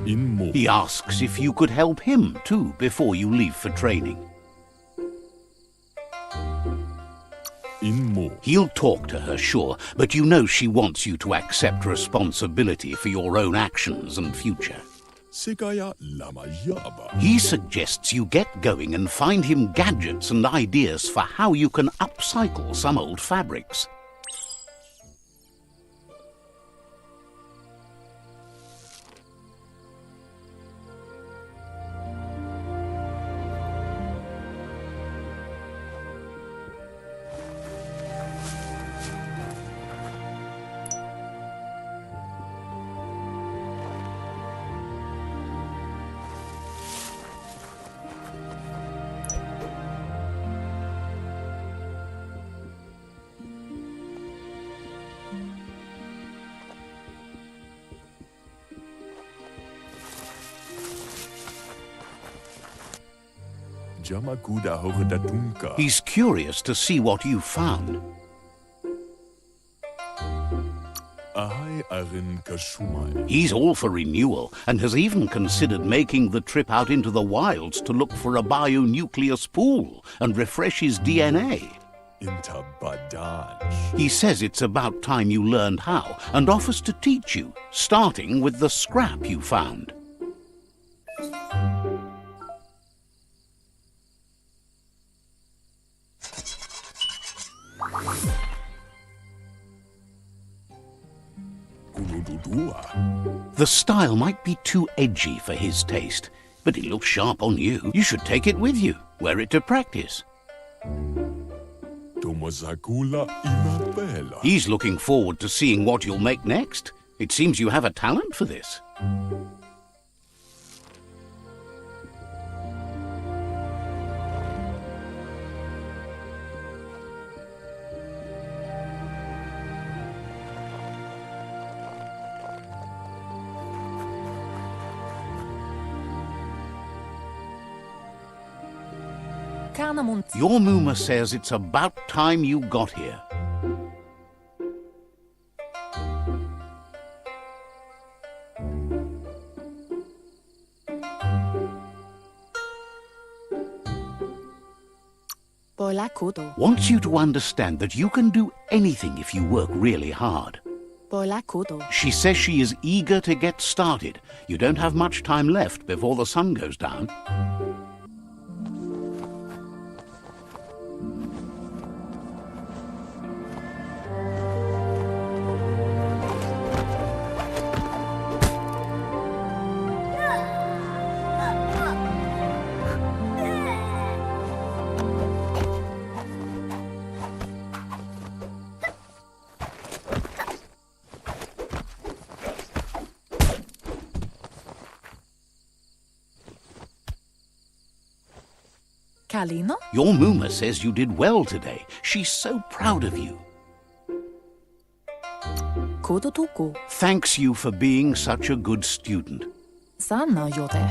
He asks if you could help him too before you leave for training. He'll talk to her, sure, but you know she wants you to accept responsibility for your own actions and future. He suggests you get going and find him gadgets and ideas for how you can upcycle some old fabrics. He's curious to see what you found. He's all for renewal and has even considered making the trip out into the wilds to look for a bionucleus pool and refresh his DNA. He says it's about time you learned how and offers to teach you, starting with the scrap you found. The style might be too edgy for his taste, but it looks sharp on you. You should take it with you, wear it to practice. He's looking forward to seeing what you'll make next. It seems you have a talent for this. Your Muma says it's about time you got here. Wants you to understand that you can do anything if you work really hard. She says she is eager to get started. You don't have much time left before the sun goes down. Your Muma says you did well today. She's so proud of you. Thanks you for being such a good student.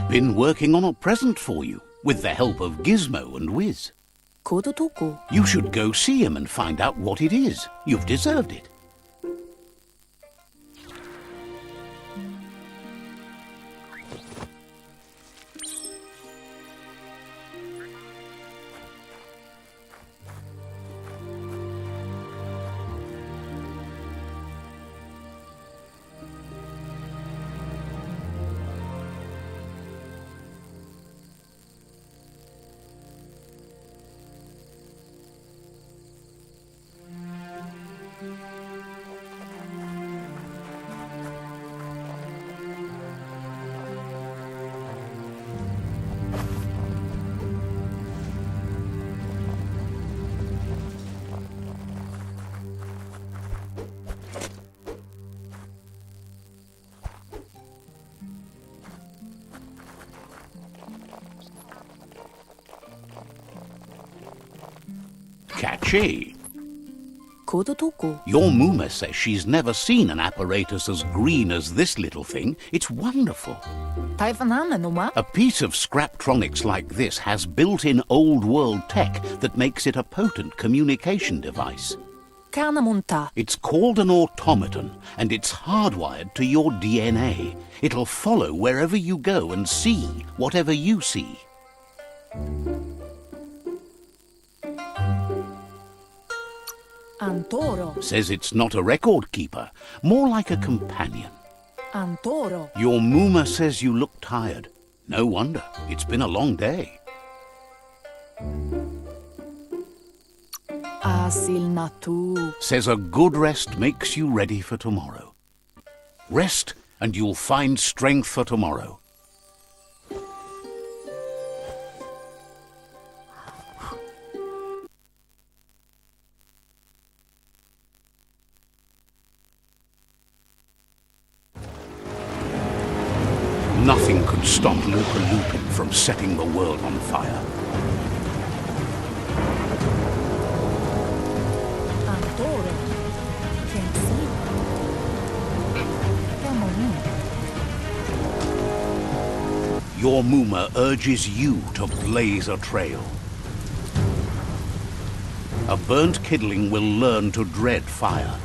Been working on a present for you, with the help of Gizmo and Wiz. You should go see him and find out what it is. You've deserved it. she? Kodotuku. Your Muma says she's never seen an apparatus as green as this little thing. It's wonderful. Taifanana numa. A piece of Scraptronics like this has built-in old-world tech that makes it a potent communication device. Kanamunta. It's called an automaton, and it's hardwired to your DNA. It'll follow wherever you go and see whatever you see. Antoro. Says it's not a record keeper, more like a companion. Antoro. Your Muma says you look tired. No wonder. It's been a long day. Asilnatu. Says a good rest makes you ready for tomorrow. Rest and you'll find strength for tomorrow. Nothing could stop Lupa Lupin from setting the world on fire. Antoro. Kensi. Kamoni. Your Muma urges you to blaze a trail. A burnt kidling will learn to dread fire.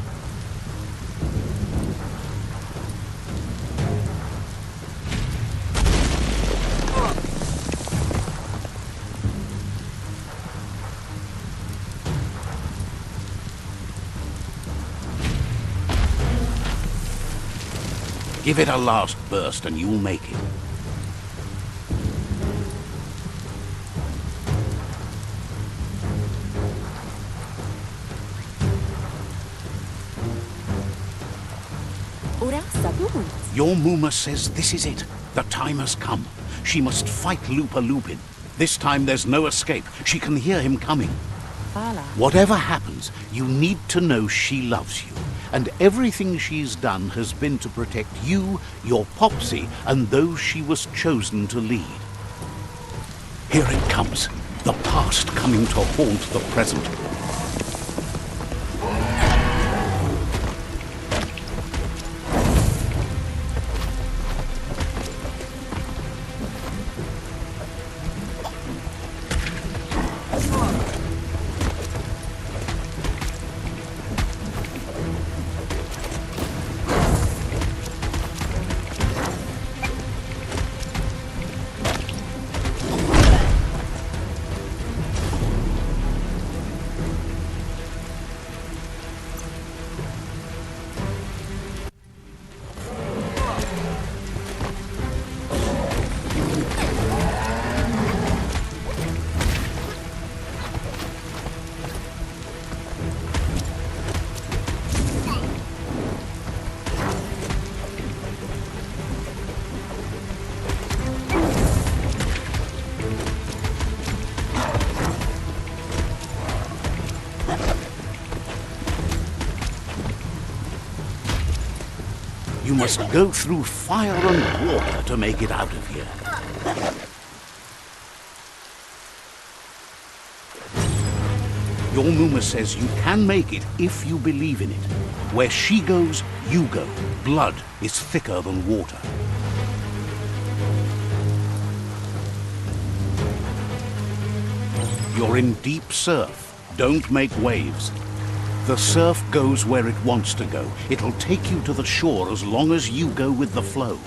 Give it a last burst and you'll make it. Ura sabu. Your Muma says this is it. The time has come. She must fight Lupa Lupin. This time there's no escape. She can hear him coming. Fala. Whatever happens, you need to know she loves you. And everything she's done has been to protect you, your Popsy, and those she was chosen to lead. Here it comes. The past coming to haunt the present. You must go through fire and water to make it out of here. Your Muma says you can make it if you believe in it. Where she goes, you go. Blood is thicker than water. You're in deep surf. Don't make waves. The surf goes where it wants to go. It'll take you to the shore as long as you go with the flow.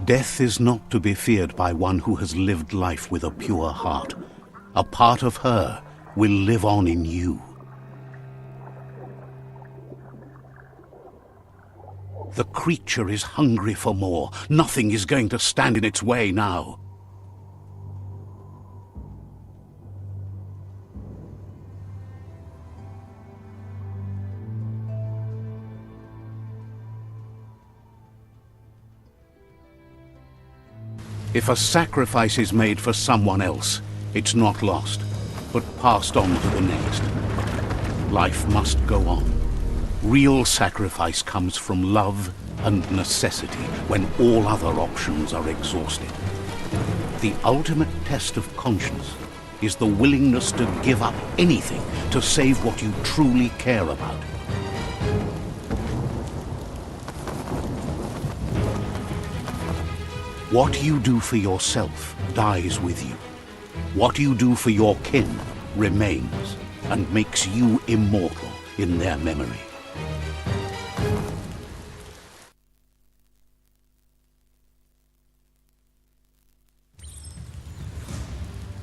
Death is not to be feared by one who has lived life with a pure heart. A part of her will live on in you. The creature is hungry for more. Nothing is going to stand in its way now. If a sacrifice is made for someone else, it's not lost, but passed on to the next. Life must go on. Real sacrifice comes from love and necessity when all other options are exhausted. The ultimate test of conscience is the willingness to give up anything to save what you truly care about. What you do for yourself dies with you. What you do for your kin remains and makes you immortal in their memory.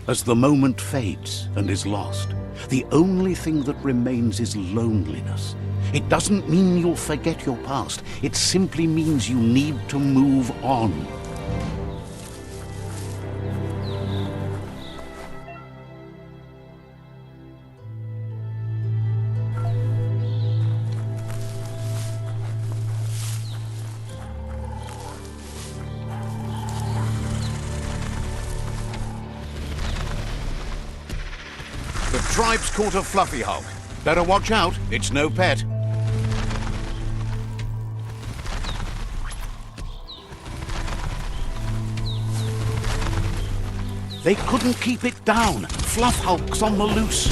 As the moment fades and is lost, the only thing that remains is loneliness. It doesn't mean you'll forget your past. It simply means you need to move on. The tribe's caught a fluffy hulk. Better watch out, it's no pet. They couldn't keep it down. Fluff Hulk's on the loose.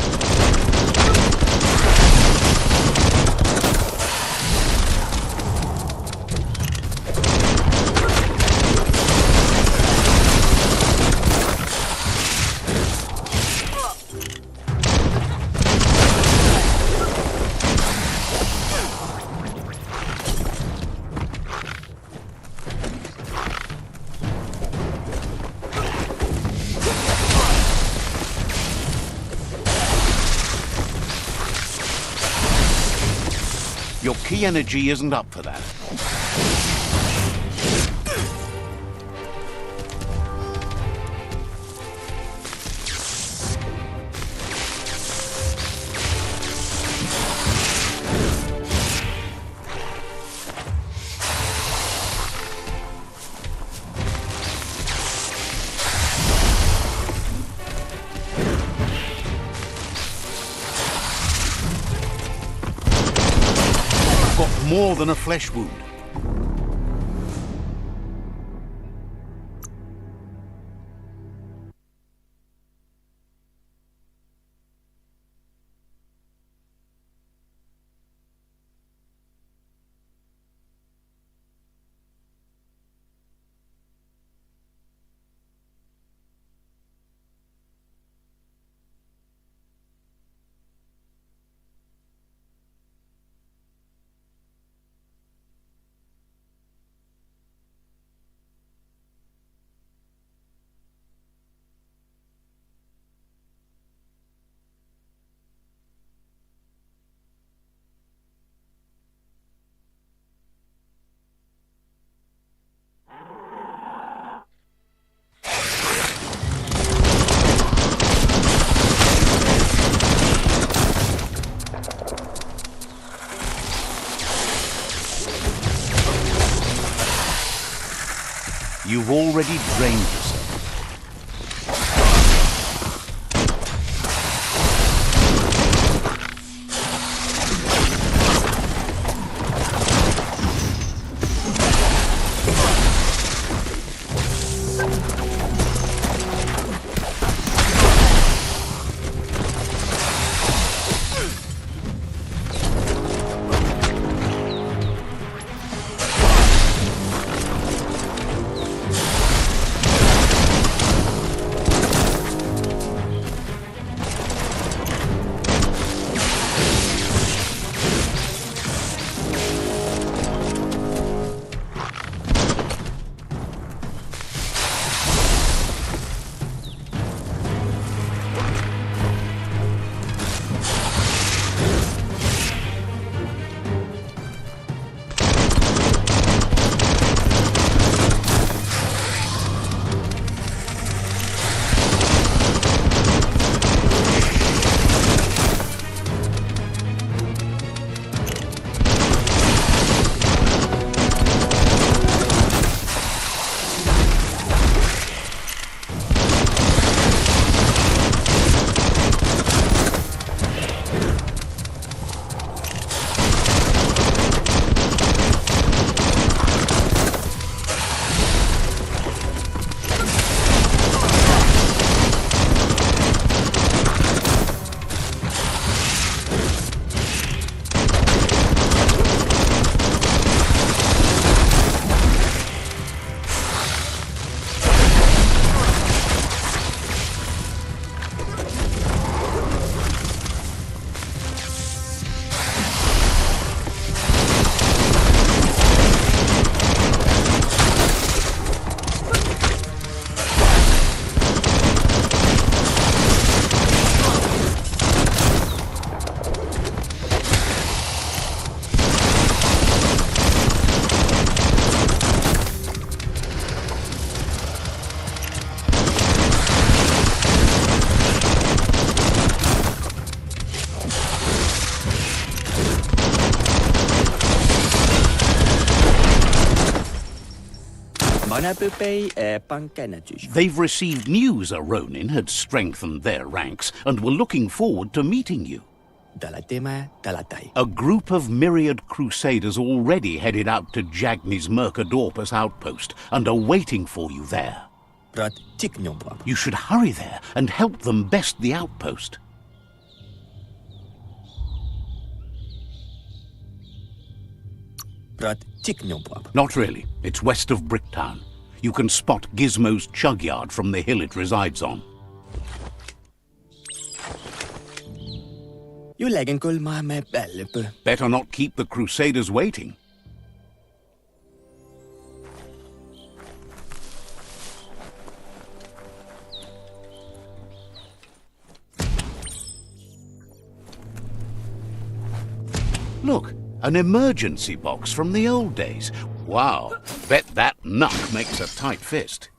Your key energy isn't up for that. Got more than a flesh wound. You've already drained yourself. They've received news a Ronin had strengthened their ranks and were looking forward to meeting you. A group of myriad crusaders already headed out to Jagni's Mercadorpus outpost and are waiting for you there. You should hurry there and help them best the outpost. Not really. It's west of Bricktown. You can spot Gizmo's chug yard from the hill it resides on. Better not keep the Crusaders waiting. Look, an emergency box from the old days. Wow, bet that knuck makes a tight fist.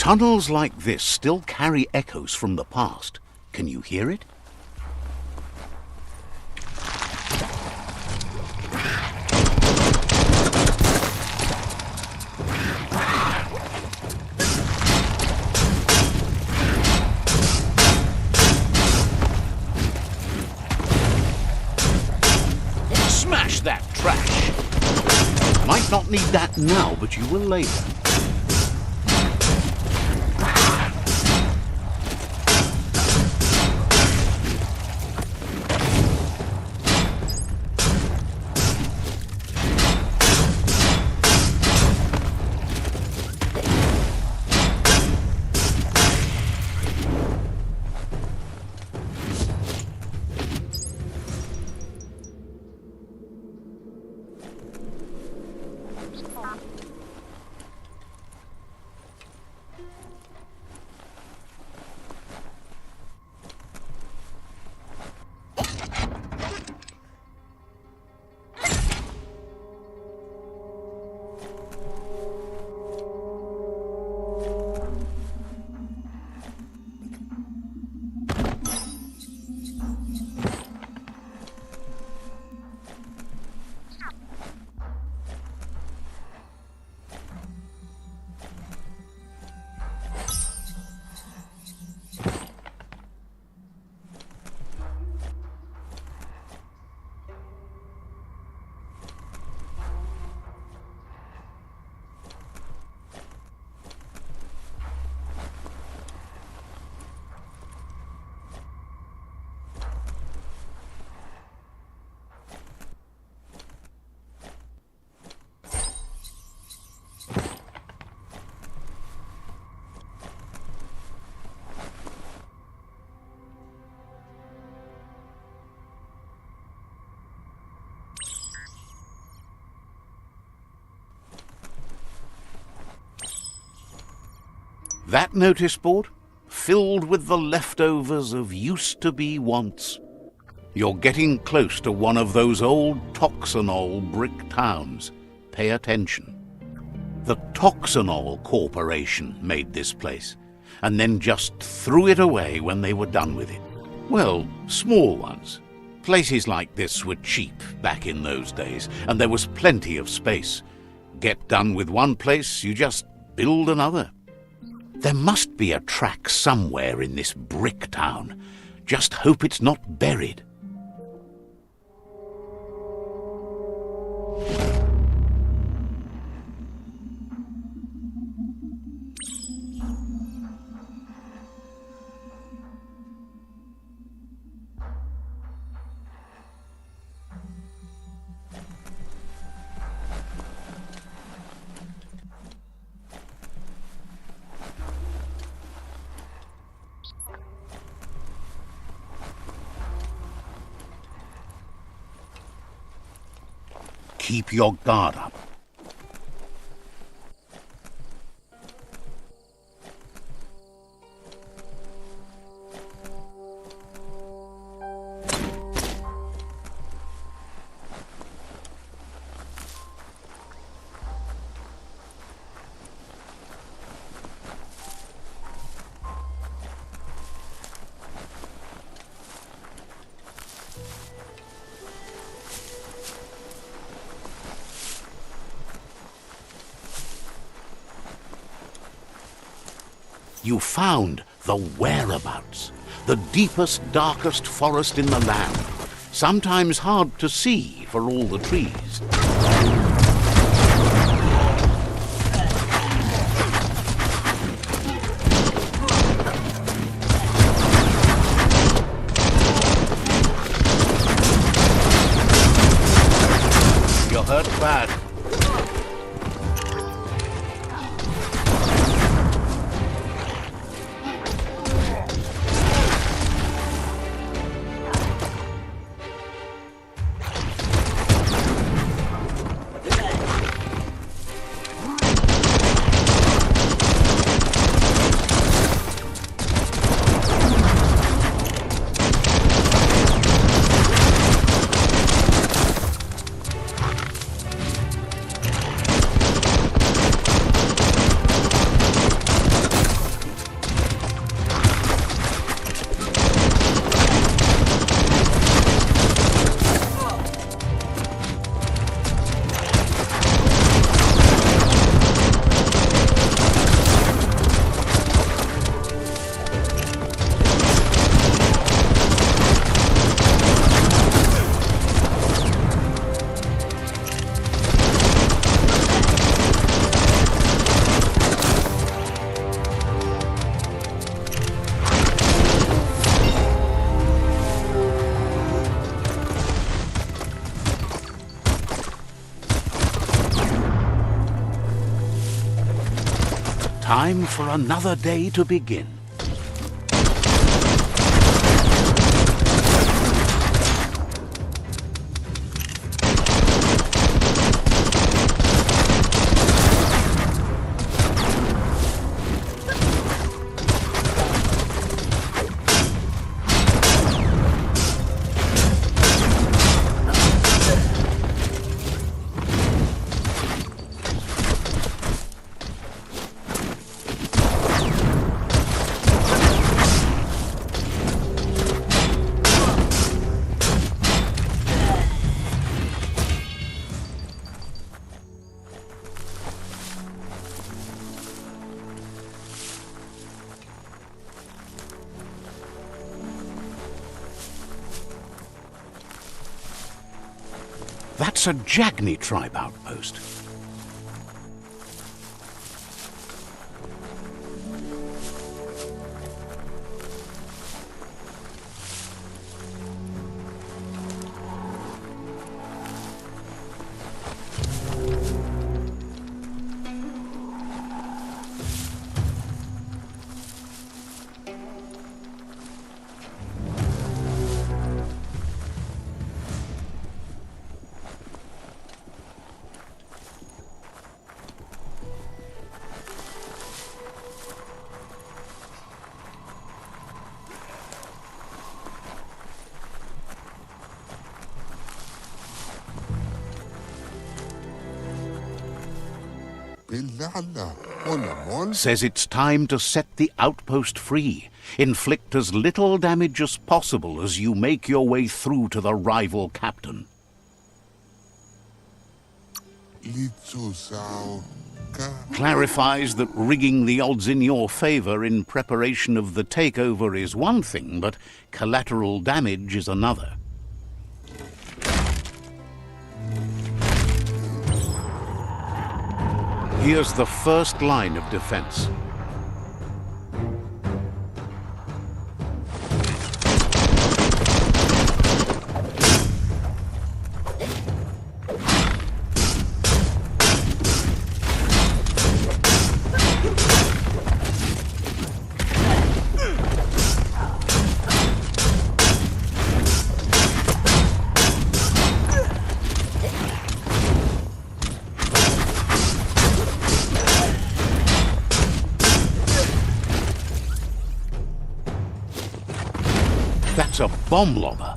Tunnels like this still carry echoes from the past. Can you hear it? Smash that trash! Might not need that now, but you will later. That notice board? Filled with the leftovers of used-to-be wants. You're getting close to one of those old Toxanol brick towns. Pay attention. The Toxanol Corporation made this place, and then just threw it away when they were done with it. Well, small ones. Places like this were cheap back in those days, and there was plenty of space. Get done with one place, you just build another. There must be a track somewhere in this brick town. Just hope it's not buried. Keep your guard up. You found the whereabouts, the deepest, darkest forest in the land, sometimes hard to see for all the trees. You're hurt bad. Time for another day to begin. That's a Jagni tribe outpost. Says it's time to set the outpost free. Inflict as little damage as possible as you make your way through to the rival captain. Clarifies that rigging the odds in your favor in preparation of the takeover is one thing, but collateral damage is another. Here's the first line of defense. That's a bomb lobber.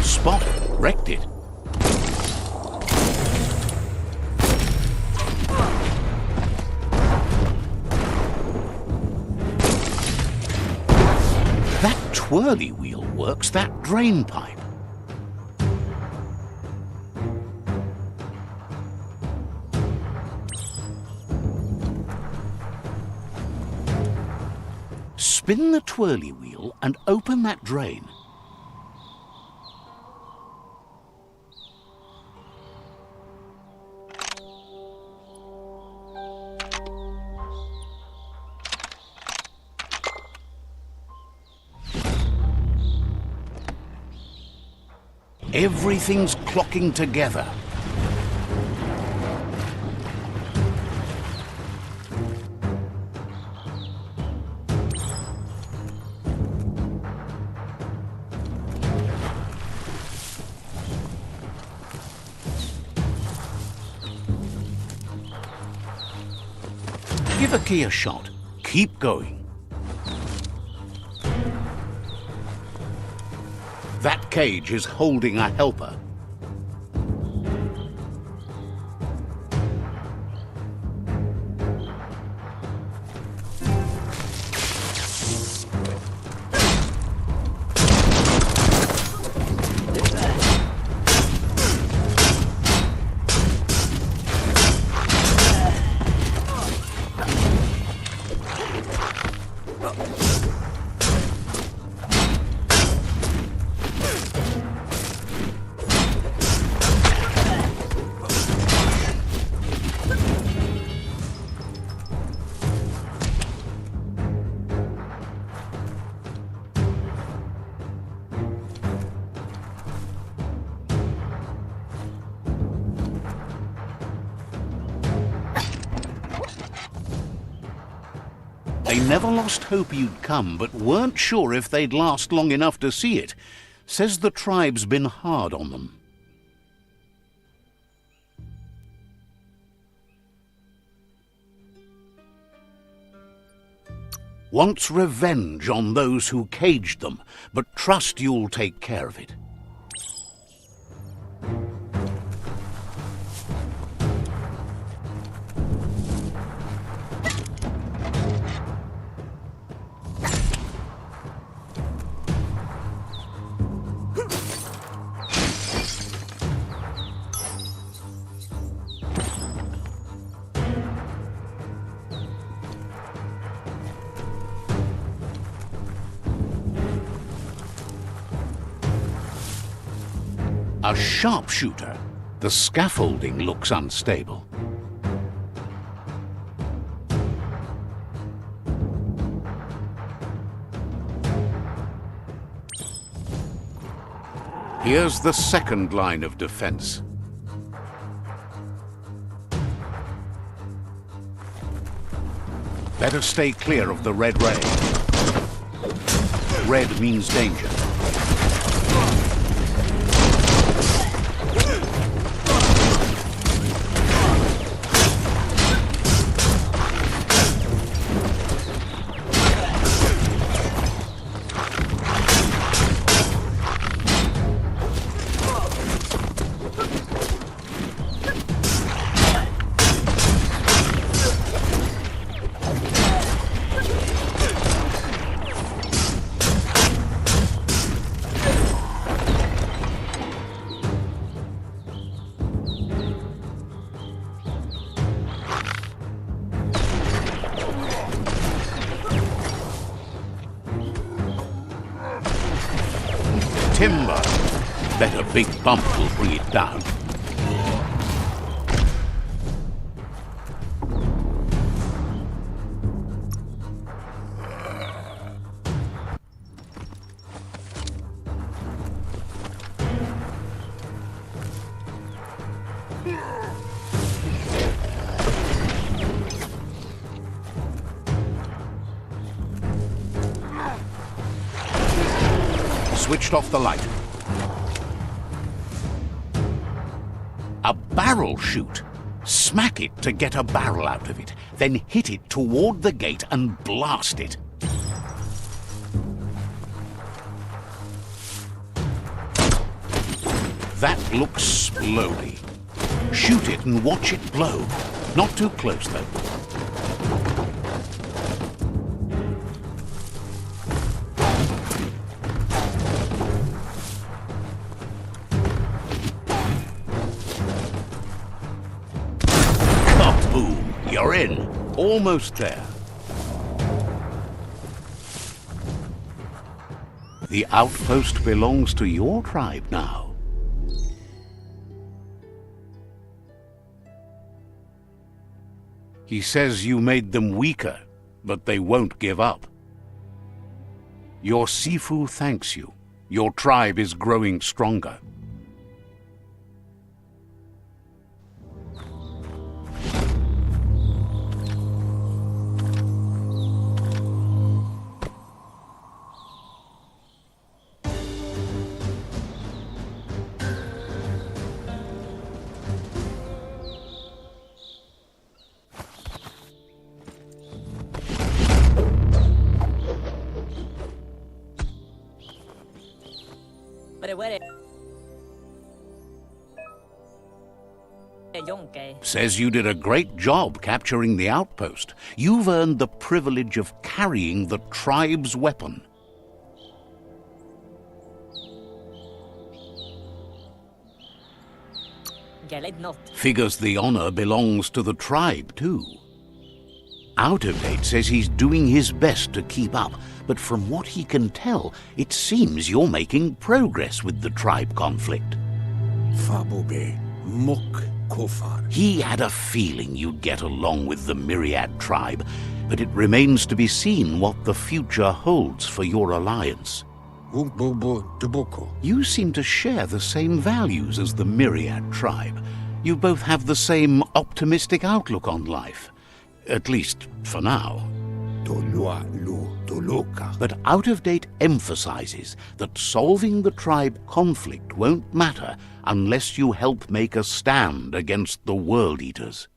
Spot, wrecked it. That twirly wheel works that drain pipe. Spin the twirly wheel and open that drain. Everything's clocking together. Give a key a shot. Keep going. That cage is holding a helper. They never lost hope you'd come, but weren't sure if they'd last long enough to see it. Says the tribe's been hard on them. wants revenge on those who caged them, but trust you'll take care of it. A sharpshooter. The scaffolding looks unstable. Here's the second line of defense. Better stay clear of the red ray. Red means danger. Timber. Bet a big bump will bring it down. Switched off the light. A barrel shoot. Smack it to get a barrel out of it, then hit it toward the gate and blast it. That looks splody. Shoot it and watch it blow. Not too close, though. You're in. Almost there. The outpost belongs to your tribe now. He says you made them weaker, but they won't give up. Your Sifu thanks you. Your tribe is growing stronger. Says you did a great job capturing the outpost. You've earned the privilege of carrying the tribe's weapon. Figures the honor belongs to the tribe, too. Out of Date says he's doing his best to keep up, but from what he can tell, it seems you're making progress with the tribe conflict. Fabobe, Mok Kofar. He had a feeling you'd get along with the Myriad tribe, but it remains to be seen what the future holds for your alliance. You seem to share the same values as the Myriad tribe. You both have the same optimistic outlook on life. At least, for now. But Out of Date emphasizes that solving the tribe conflict won't matter unless you help make a stand against the World Eaters.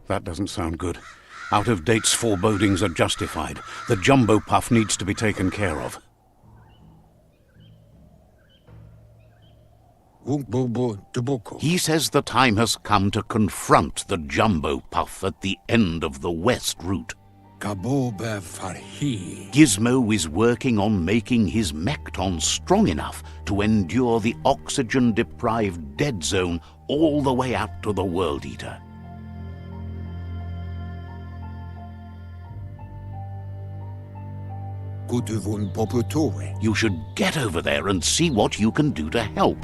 That doesn't sound good. Out-of-date's forebodings are justified. The jumbo puff needs to be taken care of. He says the time has come to confront the jumbo puff at the end of the west route. Gizmo is working on making his Mekton strong enough to endure the oxygen-deprived dead zone all the way out to the World Eater. You should get over there and see what you can do to help.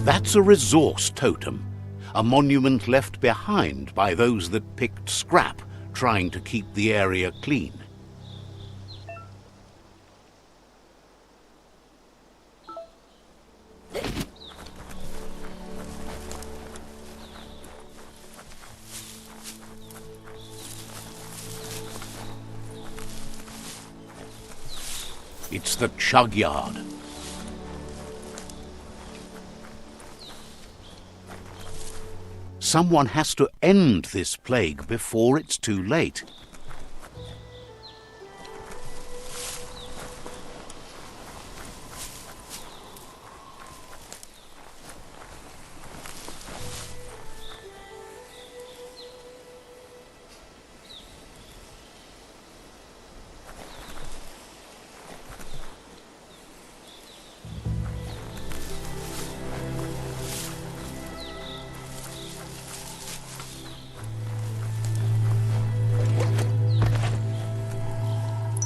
That's a resource totem, a monument left behind by those that picked scrap, trying to keep the area clean. It's the chug yard. Someone has to end this plague before it's too late.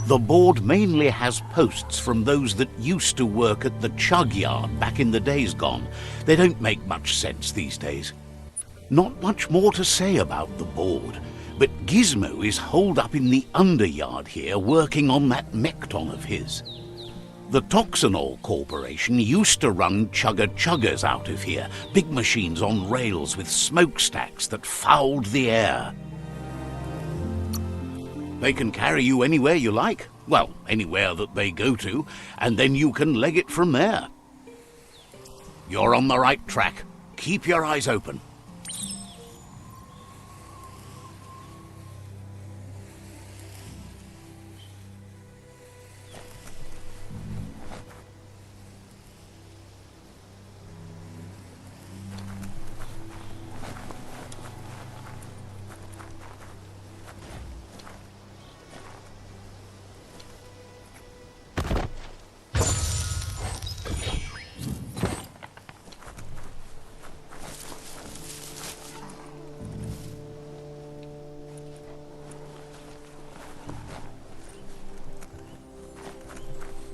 The board mainly has posts from those that used to work at the chug yard back in the days gone. They don't make much sense these days. Not much more to say about the board, but Gizmo is holed up in the underyard here working on that Mekton of his. The Toxanol Corporation used to run chugger-chuggers out of here, big machines on rails with smokestacks that fouled the air. They can carry you anywhere you like. Well, anywhere that they go to, and then you can leg it from there. You're on the right track. Keep your eyes open.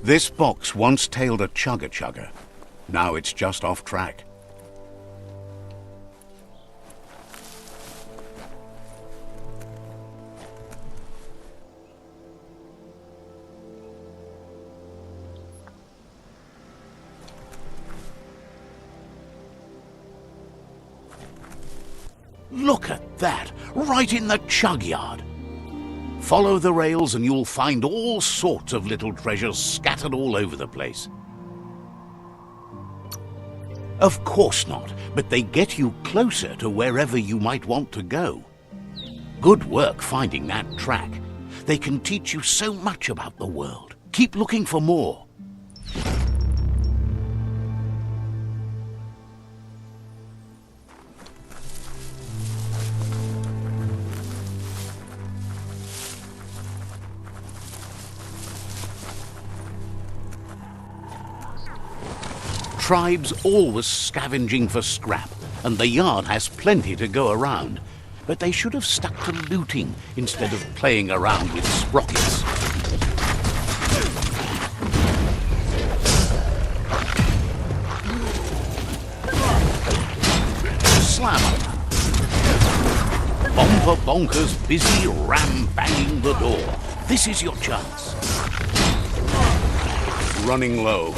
This box once tailed a chugger-chugger. Now it's just off track. Look at that! Right in the chug yard! Follow the rails and you'll find all sorts of little treasures scattered all over the place. Of course not, but they get you closer to wherever you might want to go. Good work finding that track. They can teach you so much about the world. Keep looking for more. Tribes always scavenging for scrap, and the yard has plenty to go around. But they should have stuck to looting instead of playing around with sprockets. Slammer. Bomber Bonkers busy ram-banging the door. This is your chance. Running low.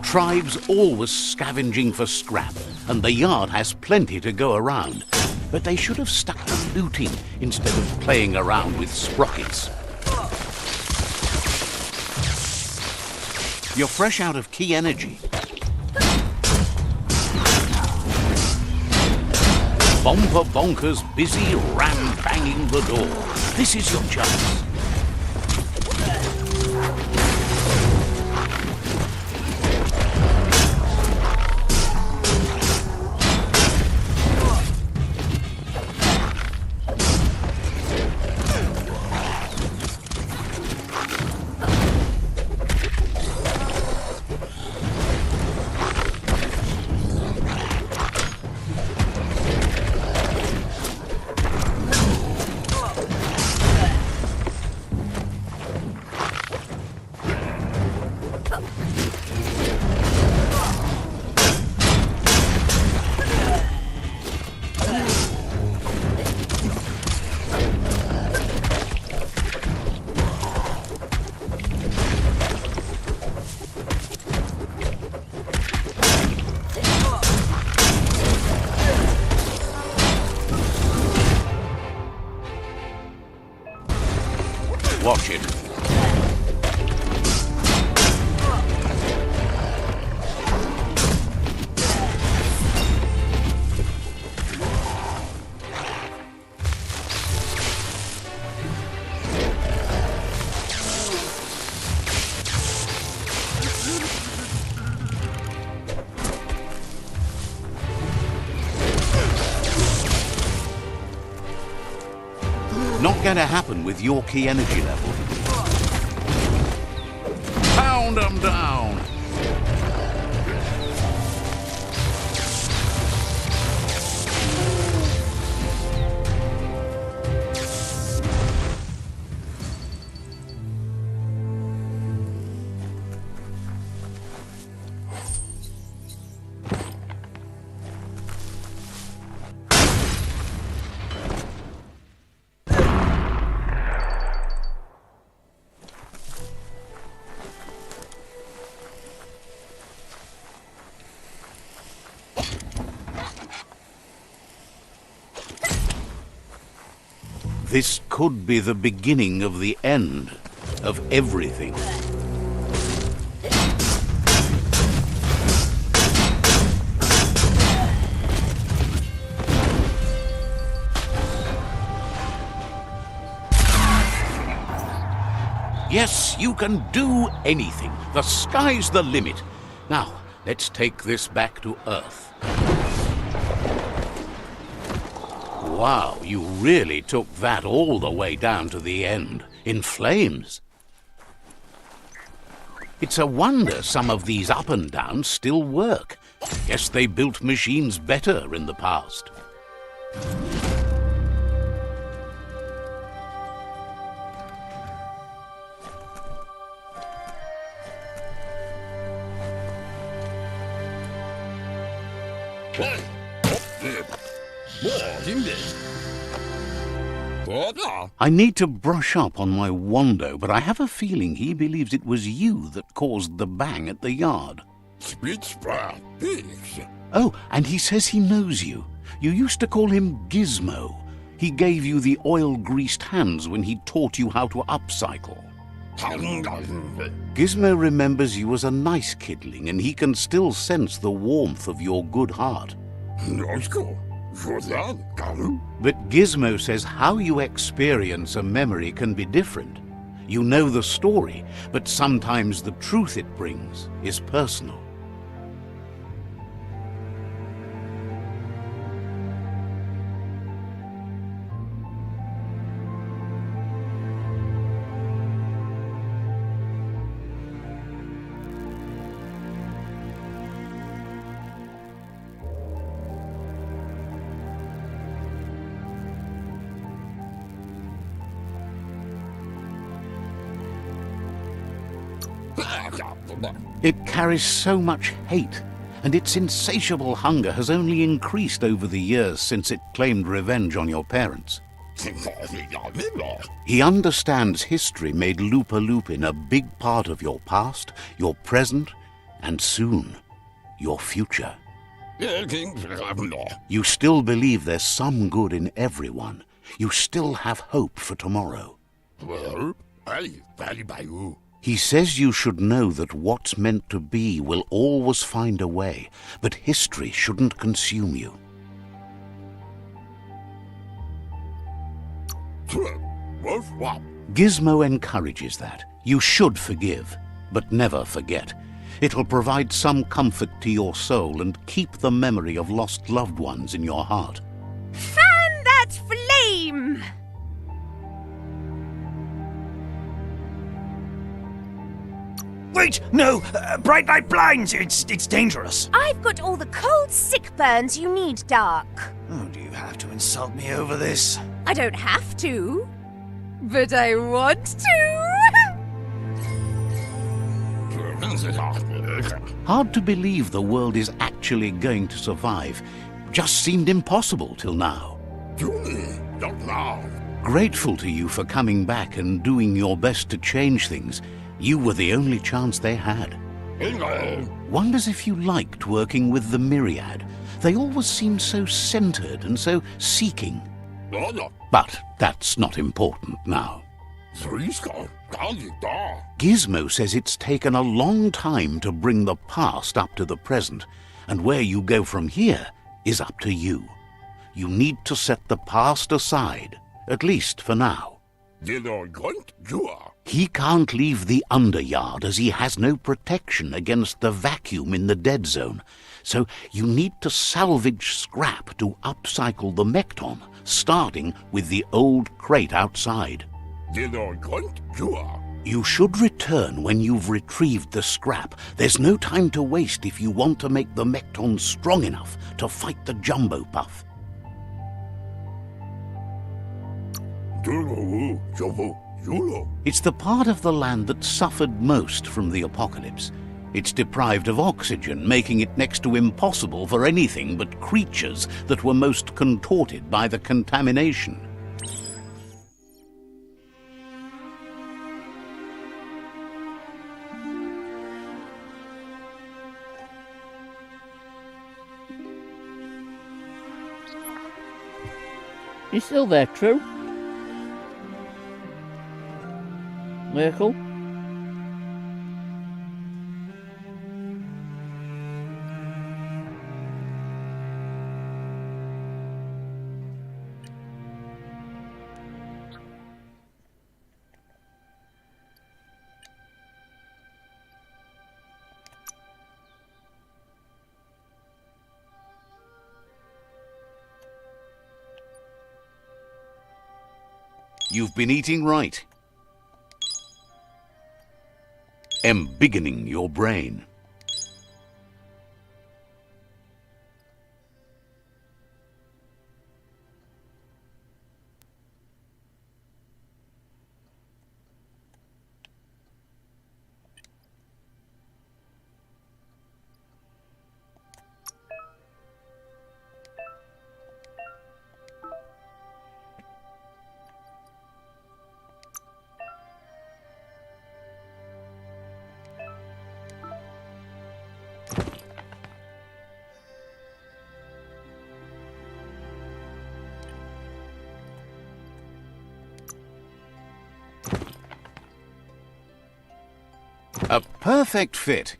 Tribes always scavenging for scrap, and the yard has plenty to go around. But they should have stuck to looting instead of playing around with sprockets. You're fresh out of key energy. Bomber Bonkers busy ram-banging the door. This is your chance. going to happen with your key energy level? Pound them down! This could be the beginning of the end of everything. Yes, you can do anything. The sky's the limit. Now, let's take this back to Earth. Wow, you really took that all the way down to the end, in flames. It's a wonder some of these up and downs still work. Guess they built machines better in the past. I need to brush up on my Wando, but I have a feeling he believes it was you that caused the bang at the yard. Oh, and he says he knows you. You used to call him Gizmo. He gave you the oil-greased hands when he taught you how to upcycle. Gizmo remembers you as a nice kidling, and he can still sense the warmth of your good heart. But Gizmo says how you experience a memory can be different. You know the story, but sometimes the truth it brings is personal. It carries so much hate, and its insatiable hunger has only increased over the years since it claimed revenge on your parents. He understands history made Lupa Lupin a big part of your past, your present, and soon, your future. You still believe there's some good in everyone. You still have hope for tomorrow. He says you should know that what's meant to be will always find a way, but history shouldn't consume you. Gizmo encourages that. You should forgive, but never forget. It'll provide some comfort to your soul and keep the memory of lost loved ones in your heart. Fan that flame! Wait, no! Bright light blinds! It's dangerous! I've got all the cold sick burns you need, Dark. Oh, do you have to insult me over this? I don't have to, but I want to. Hard to believe the world is actually going to survive. Just seemed impossible till now. Grateful to you for coming back and doing your best to change things. You were the only chance they had. Wonders if you liked working with the Myriad. They always seemed so centered and so seeking. But that's not important now. Gizmo says it's taken a long time to bring the past up to the present, and where you go from here is up to you. You need to set the past aside, at least for now. He can't leave the underyard as he has no protection against the vacuum in the dead zone. So you need to salvage scrap to upcycle the Mekton, starting with the old crate outside. You should return when you've retrieved the scrap. There's no time to waste if you want to make the Mekton strong enough to fight the Jumbo Puff. It's the part of the land that suffered most from the apocalypse. It's deprived of oxygen, making it next to impossible for anything but creatures that were most contorted by the contamination. You still there, True? Miracle? You've been eating right. Embiggening your brain. A perfect fit.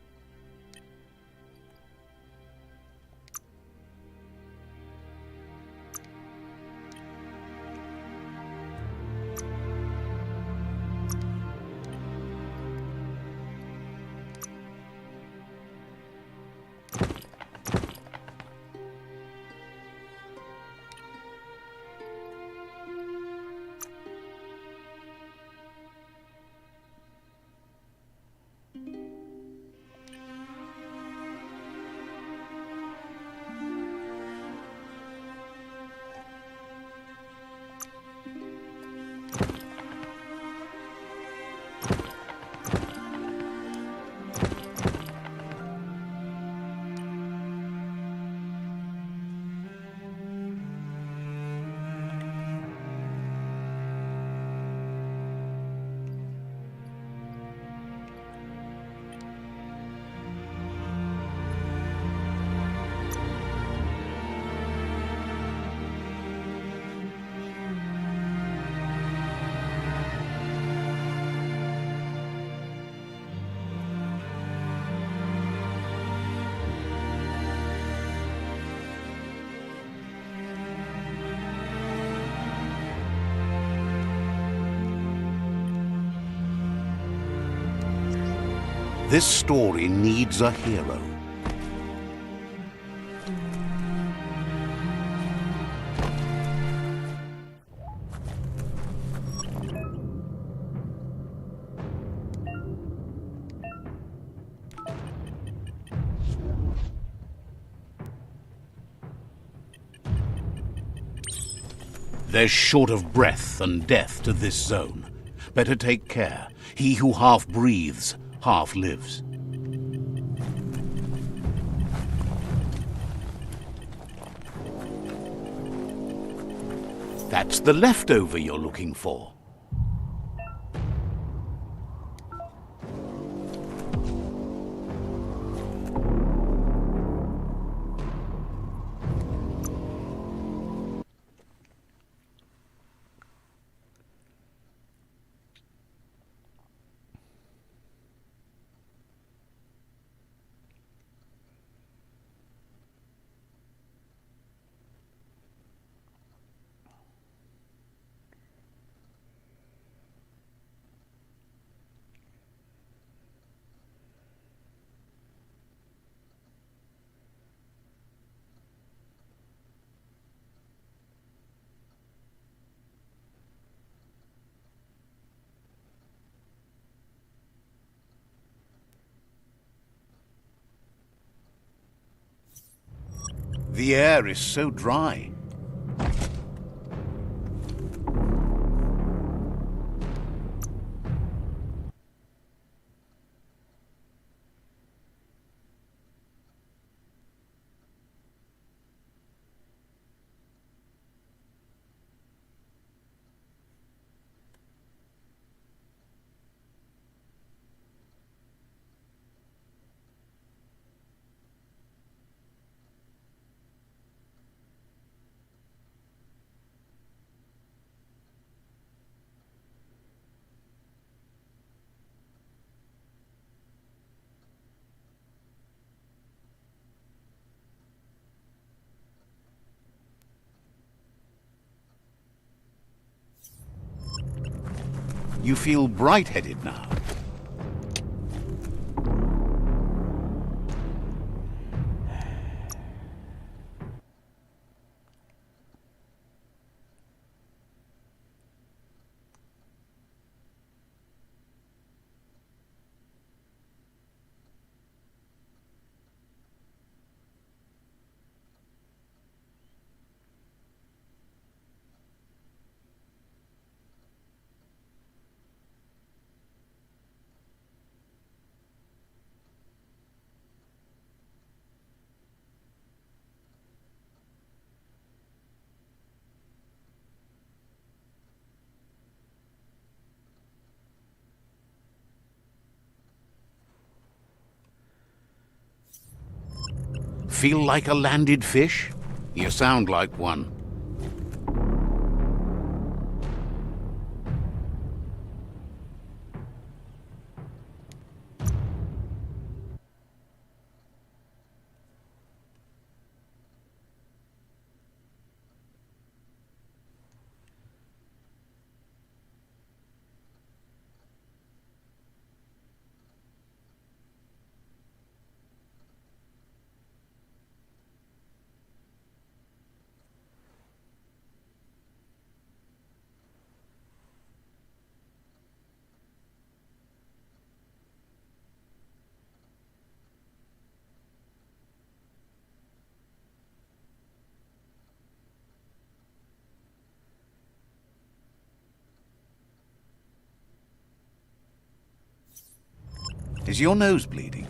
This story needs a hero. There's short of breath and death to this zone. Better take care. He who half breathes, half lives. That's the leftover you're looking for. The air is so dry. You feel bright-headed now. Feel like a landed fish? You sound like one. Is your nose bleeding?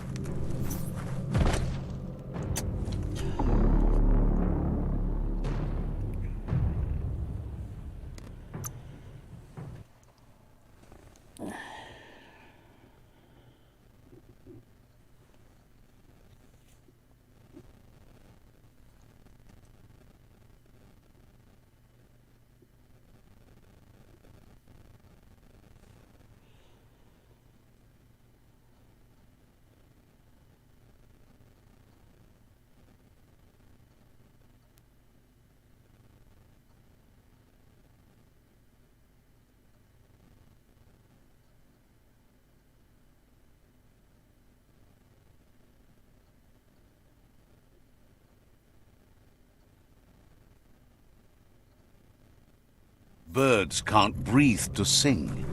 Birds can't breathe to sing.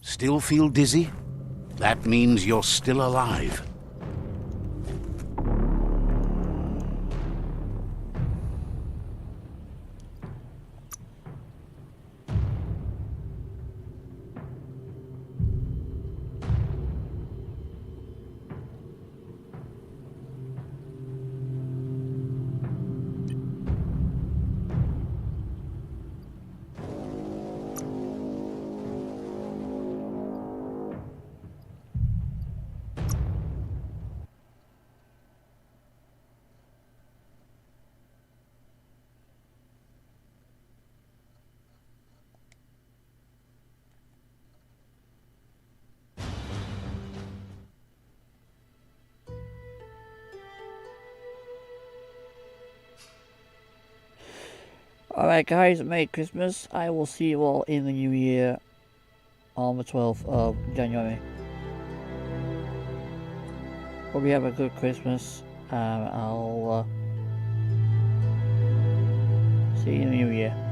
Still feel dizzy? That means you're still alive. Alright guys, Merry Christmas. I will see you all in the new year on the 12th of January. Hope you have a good Christmas. I'll see you in the new year.